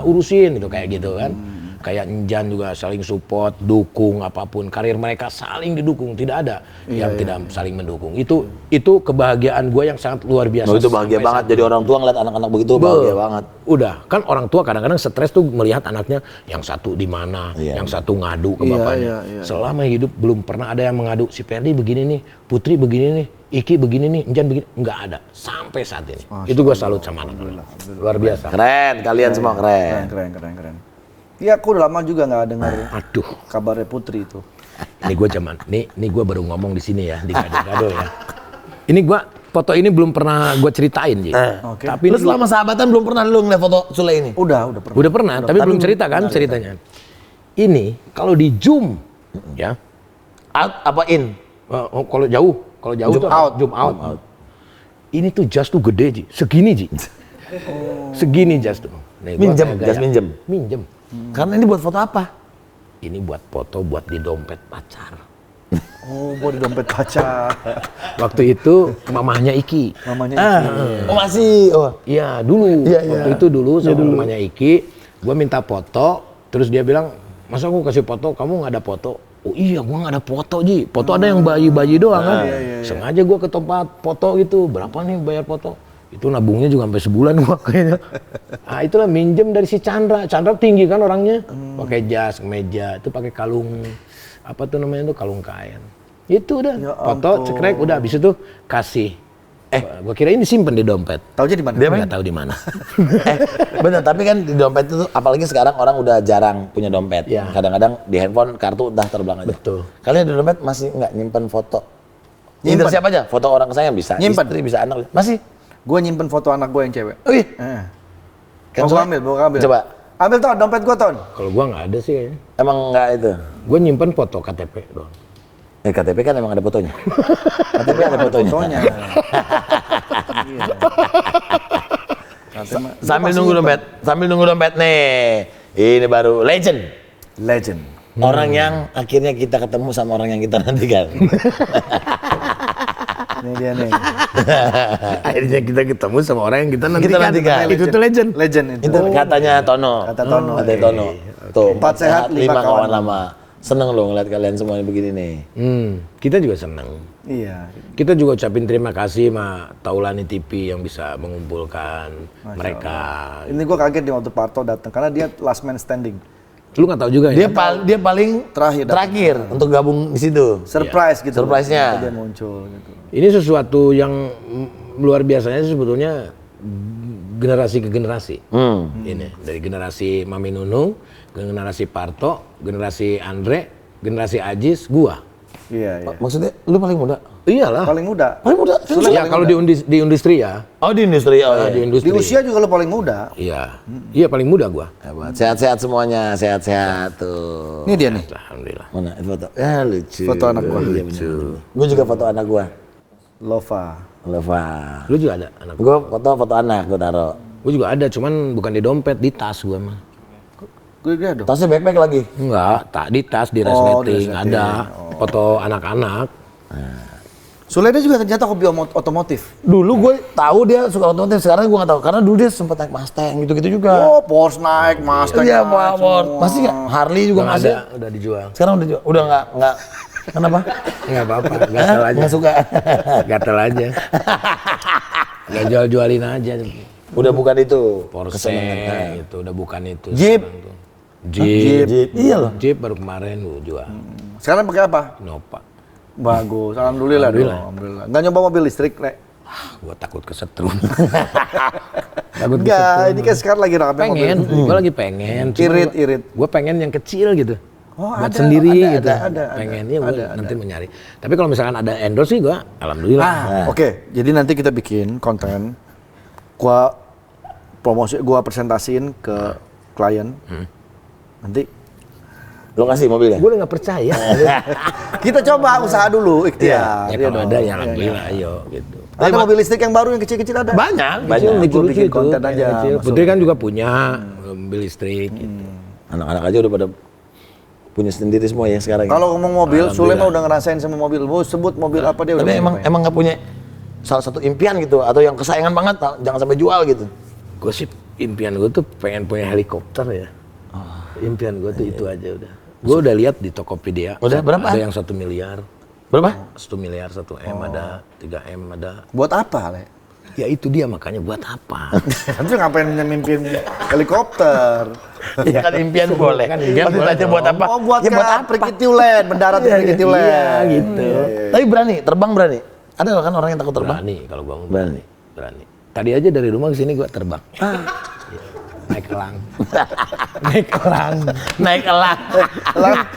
urusin gitu kayak gitu kan. Kayak Enjan juga saling support, dukung apapun karir mereka saling didukung, tidak ada yang tidak saling mendukung. Itu kebahagiaan gue yang sangat luar biasa. Oh, itu bahagia sampai banget. saat Jadi orang tua ngeliat anak-anak begitu Be- bahagia banget. Udah, kan orang tua kadang-kadang stres tuh melihat anaknya yang satu di mana, Iya. yang satu ngadu ke Iya, bapaknya. iya. Selama hidup belum pernah ada yang mengadu, si Perdi begini nih, Putri begini nih, Iki begini nih, Enjan begini. Nggak ada, sampai saat ini. Itu gue salut sama anak-anak. Luar biasa. Keren, kalian semua keren. Keren. Iya, aku udah lama juga nggak dengar Aduh, kabarnya Putri itu. ini gue ini gue baru ngomong di sini ya, di gado-gado ya. Ini gue, foto ini belum pernah gue ceritain, Ji. Oke. Tapi Lu selama sahabatan belum pernah lu ngeliat foto Sule ini? Udah pernah. udah pernah, tapi belum cerita kan ceritanya. Ini kalau di zoom, ya. Out apa in? Kalau jauh Zoom tuh out. zoom out. Ini tuh jas tuh gede, Ji. Segini, Ji. Segini jas tuh. Nih, gua Minjem, kayak jas gaya. minjem. Minjem. Karena ini buat foto apa? Ini buat foto buat di dompet pacar. Oh, buat di dompet pacar. Waktu itu mamahnya Iki. Mamanya Oh masih. Oh. Iya, dulu. Iya. Waktu itu dulu sama mamanya Iki, gua minta foto, terus dia bilang, "Masa aku kasih foto, kamu nggak ada foto?" Oh iya, gua nggak ada foto, Ji. Foto ada yang bayi-bayi doang kan. Sengaja gua ke tempat foto gitu. Berapa nih bayar foto? Itu nabungnya juga sampai sebulan gua kayaknya. Ah, itulah minjem dari si Chandra. Chandra tinggi kan orangnya. Pakai jas, kemeja, itu pakai kalung apa tuh namanya tuh, kalung kain. Itu udah Ya foto cekrek udah habis itu kasih. Gua kira ini simpen di dompet. Taunya di mana? Dia Nggak tahu di mana. Bener, tapi kan di dompet itu, apalagi sekarang orang udah jarang punya dompet. Iya. Kadang-kadang di handphone kartu udah terbang aja. Betul. Kalian di dompet masih nggak nyimpen foto? Nyimpen. Nyimpen siapa aja? Foto orang kesayangan bisa, Nyimpen. istri bisa, anak masih. Gue nyimpen foto anak gue yang cewek. Oh iya. Mau gue ambil, mau gue ambil. Coba. Ambil Ton, dompet gue Ton. Kalau gua nggak ada sih kayaknya. Emang nggak itu? Gua nyimpen foto KTP doang. KTP kan emang ada fotonya. KTP ada fotonya. Fotonya. Sambil nunggu dompet nih. Ini baru Legend. orang yang akhirnya kita ketemu sama orang yang kita nantikan. Ini dia nih. Akhirnya kita ketemu sama orang yang kita nantikan. Itu tuh legend. Legend itu. Itu katanya Tono. Kata Tono. Katanya Tono. Tuh, Empat sehat, lima kawan lama. Seneng loh ngeliat kalian semuanya begini nih. Kita juga senang. Iya. Kita juga ucapin terima kasih sama Taulani TV yang bisa mengumpulkan mereka. Ini gue kaget di waktu Parto datang karena dia last man standing. Lu nggak tahu juga ya? Dia paling Terakhir untuk gabung di situ. Surprise gitu. Surprise-nya. Dia muncul gitu. Ini sesuatu yang luar biasanya sebetulnya generasi ke generasi. Ini dari generasi Mami Nunung, generasi Parto, generasi Andre, generasi Ajis, gua. Iya. Maksudnya lu paling muda? Iyalah. Paling muda. Paling muda? Ya kalau di industri ya. Oh di industri, Di industri. Di usia juga lo paling muda. Iya. Iya paling muda gua. Hebat. Sehat-sehat semuanya, sehat-sehat tuh. Ini dia nih. Alhamdulillah. Mana itu foto? Ya lucu. Foto anak gua. Iya bener. Gua juga foto anak gua. Lova. Leva. Lu juga ada anak? Gua foto anak gua taruh. Gua juga ada, cuman bukan di dompet, di tas gua mah. Gue dia dong. Tasnya backpack lagi. Enggak, tak di tas, di Oh, di resleting resleting. ada foto anak-anak. Suleda juga ternyata hobi otomotif. Dulu gue tahu dia suka otomotif, sekarang gue nggak tahu karena dulu dia sempat naik Mustang gitu-gitu juga. Oh, Porsche naik, Mustang Iya, naik, Power. semua. Masih nggak? Harley juga Nggak masih. ada, udah dijual. Sekarang udah nggak. Kenapa? Enggak apa-apa, gatel aja. Nggak suka. Gatel aja. Enggak jual-jualin aja. Udah bukan itu. Porsche Kesenangan. itu udah bukan itu. Jeep. sekarang tuh. Jeep. Jeep. Iya loh. Jeep baru kemarin gua jual. Sekarang pakai apa? Innova. Bagus, alhamdulillah. Alhamdulillah. Nggak nyoba mobil listrik, Rek? Gua takut kesetrum. Takut Enggak, ini kan sekarang lagi rame pengen, mobil. gua lagi pengen. Cuma Irit. Gua pengen yang kecil gitu. Oh, buat ada, sendiri ada, gitu. ada, Pengennya gua ada. nanti mencari. Tapi kalau misalkan ada endorse sih gua alhamdulillah. Oke, jadi nanti kita bikin konten. Gua presentasiin ke klien. Nanti Lo kasih mobilnya? Gua udah nggak percaya. kita coba usaha dulu, ikhtiar. Ya Iya kalau dong. ada ya alhamdulillah ayo gitu. Ada mobil listrik yang baru yang kecil-kecil ada? Banyak. Nanti gua Lucu-lucu bikin itu, konten kayak aja. kecil. masuk. Putri kan juga punya mobil listrik gitu. Anak-anak aja udah pada punya sendiri semua ya sekarang. Kalau ngomong mobil, Sule mah udah ngerasain sama mobil. Mau sebut mobil apa dia udah. Tapi ngerasain. emang nggak punya salah satu impian gitu atau yang kesayangan banget jangan sampai jual gitu. Gue sih impian gue tuh pengen punya helikopter ya. Impian gue tuh itu aja udah. Gue udah lihat di Tokopedia. Udah berapa? Ada yang 1 miliar. Berapa? 1 miliar, 1 M ada, 3 M ada. Buat apa, Le? Ya itu dia makanya buat apa? Nanti ngapain mimpin helikopter? Ya kan impian boleh. Kan impian Pas boleh ditanya buat apa? Oh, buat ya buat apa? Prikitiulen, mendarat di Prikitiulen. Iya gitu. Tapi berani, terbang berani. Ada kan orang yang takut terbang? Berani kalau gue mau Berani. berani. Tadi aja dari rumah ke sini gue terbang. Iya. Naik elang. Naik elang. Naik elang.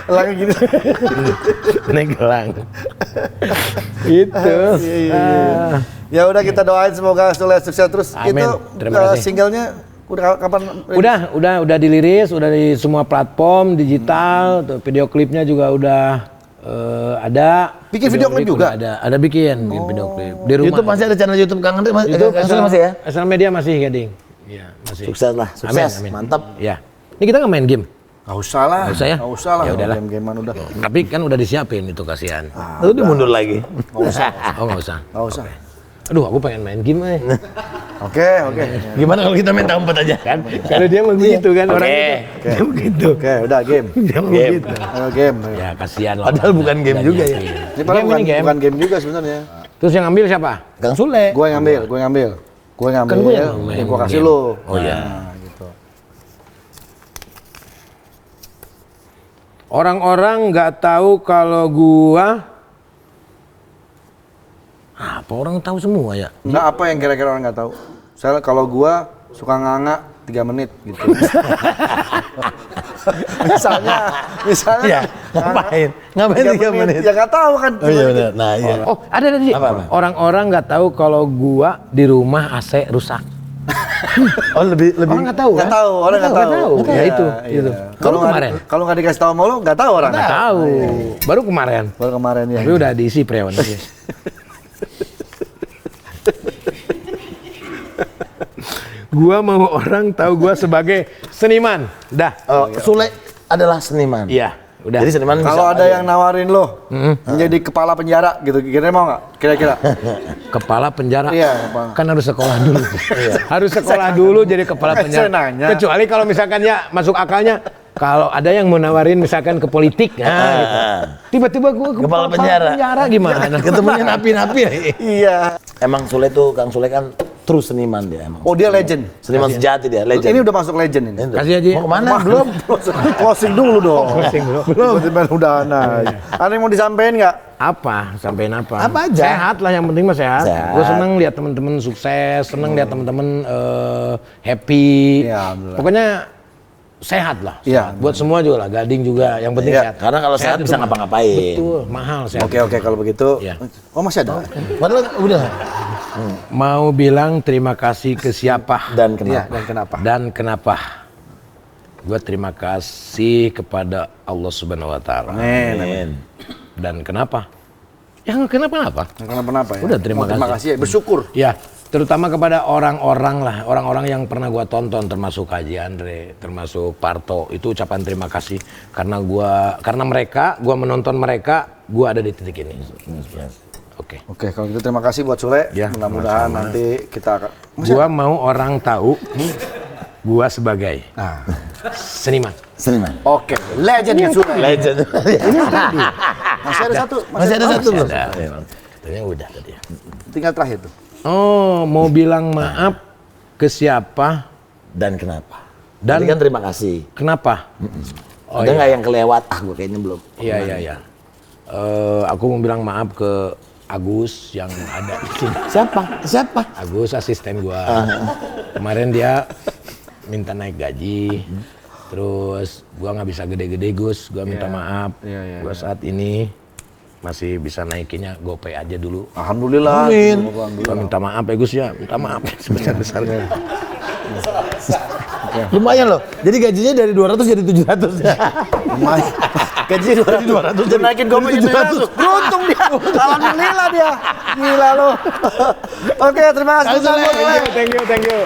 Elang gitu. Naik elang. Gitu. Ya udah kita doain semoga Sule sukses terus. Amin. Itu Terima kasih. singlenya udah kapan? Udah diliris, udah di semua platform digital, tuh, video klipnya juga udah ada. Bikin video klip juga? Ada bikin video klip di rumah. YouTube masih ada channel YouTube Kang Andre itu masih ya? Asal media masih Gading. Iya, masih. Sukses lah, sukses. Amin. Mantap. Ya. Ini kita nggak main game. Nggak usah lah. Nggak usah ya? Nggak usah lah. Ya udahlah. Game-gamean udah. Tapi kan udah disiapin itu kasihan. Lalu dia mundur lagi. Oh nggak usah. Nggak usah. Aduh aku pengen main game Oke. Gimana kalau kita main tampet aja? kan? Karena dia mau begitu kan orangnya. Dia begitu. Oke, udah game. Dia mau Game. begitu. Ayo game. Ya kasihan lah. Padahal bukan game Udah juga ya. nyiapin. Ini padahal Game ini game. bukan game juga sebenarnya. Terus yang ambil siapa? Kang Sule. Gue yang ngambil. Kan gua yang main Gue kasih game. lu. Oh iya. Nah, gitu. Orang-orang nggak tahu kalau gua apa orang tahu semua ya? Nggak apa yang kira-kira orang nggak tahu. Saya kalau gua suka nganga 3 menit gitu. misalnya Ya, ngapain? Ngapain 3 menit? Ya nggak tahu kan. Oh iya benar. Nah, iya. Oh ada tadi. Apa? Orang-orang nggak tahu kalau gua di rumah AC rusak. Oh lebih Orang nggak tahu kan? Nggak tahu, orang nggak tahu. Ya Iya, itu. iya. Baru kemarin. Kalau nggak dikasih tahu sama lu, nggak tahu orang. Nggak tahu. Baru kemarin. Baru kemarin ya. Tapi udah diisi preon. Gua mau orang tahu gua sebagai seniman. Dah. Oh, Sule adalah seniman. Iya. Udah. Jadi seniman bisa. Kalau ada yang nawarin lo menjadi kepala penjara gitu, kira-kira mau nggak? Kira-kira? Kepala penjara. Iya, kepala. Kan harus sekolah dulu. Harus sekolah dulu jadi kepala penjara. Saya nanya. Kecuali kalau misalkan ya masuk akalnya kalau ada yang mau nawarin misalkan ke politik, nah gitu. Tiba-tiba gua Kepala penjara. gimana? Ketemunya napi-napi ya. Iya. Emang Sule tuh, Kang Sule kan true seniman dia emang. Oh dia legend. Seniman sejati dia, legend. Ini udah masuk legend ini. Kasih aja. Mau kemana? Belum. Closing dulu dong. Closing dulu. Belum. Udah naik. Ada yang mau disampaikan nggak? Apa? Sampein apa? Apa aja. Sehat lah, yang penting mah sehat. Sehat. Gue seneng lihat temen-temen sukses, seneng lihat temen-temen happy. Ya, alhamdulillah. Pokoknya sehat lah. Iya. Sehat. Buat semua juga lah, Gading juga. Yang penting Iya. sehat. Karena kalau sehat itu bisa mahal. ngapa-ngapain. Betul, mahal sehat. Oke kalau begitu. Iya. Oh masih ada. Padahal udah. Mau bilang terima kasih ke siapa Dan Iya. kenapa? Dan kenapa? dan kenapa? Gue terima kasih kepada Allah Subhanahu Wa Taala. Amin. Dan kenapa? Ya nggak kenapa-napa. Kenapa ya? Udah, terima Terima kasih. kasih ya. Bersyukur. Ya, terutama kepada orang-orang yang pernah gua tonton, termasuk Haji Andre, termasuk Parto, itu ucapan terima kasih karena mereka, gua menonton mereka, gua ada di titik ini. Oke. Oke kalau gitu terima kasih buat Sule. Ya, Mudah-mudahan nanti kita akan. Gua mau orang tahu, gua sebagai seniman. Seniman. Oke. Legend ya Sule. Legend. Masih ada satu. Masih ada satu belum? Katanya udah tadi ya. Tinggal terakhir tuh. Oh, mau bilang maaf ke siapa Dan kenapa? Dan- Tadi kan terima kasih. kenapa? Oh, Ada nggak yang kelewat? Ah, gue kayaknya belum. Iya. Aku mau bilang maaf ke Agus yang ada di sini. Siapa? Agus asisten gua. Kemarin dia minta naik gaji. Terus gua nggak bisa gede-gede Gus, gua minta maaf. Gua saat ini masih bisa naikinnya GoPay aja dulu. Alhamdulillah. Amin. Gua minta maaf ya Gus ya, minta maaf sebesar-besarnya. Lumayan loh. Jadi gajinya dari 200 jadi 700. Lumayan. Gajinya dari 200 jadi naikin GoPay 700. Beruntung dia. Alhamdulillah dia. Gila lo. Oke, terima kasih. Thank you.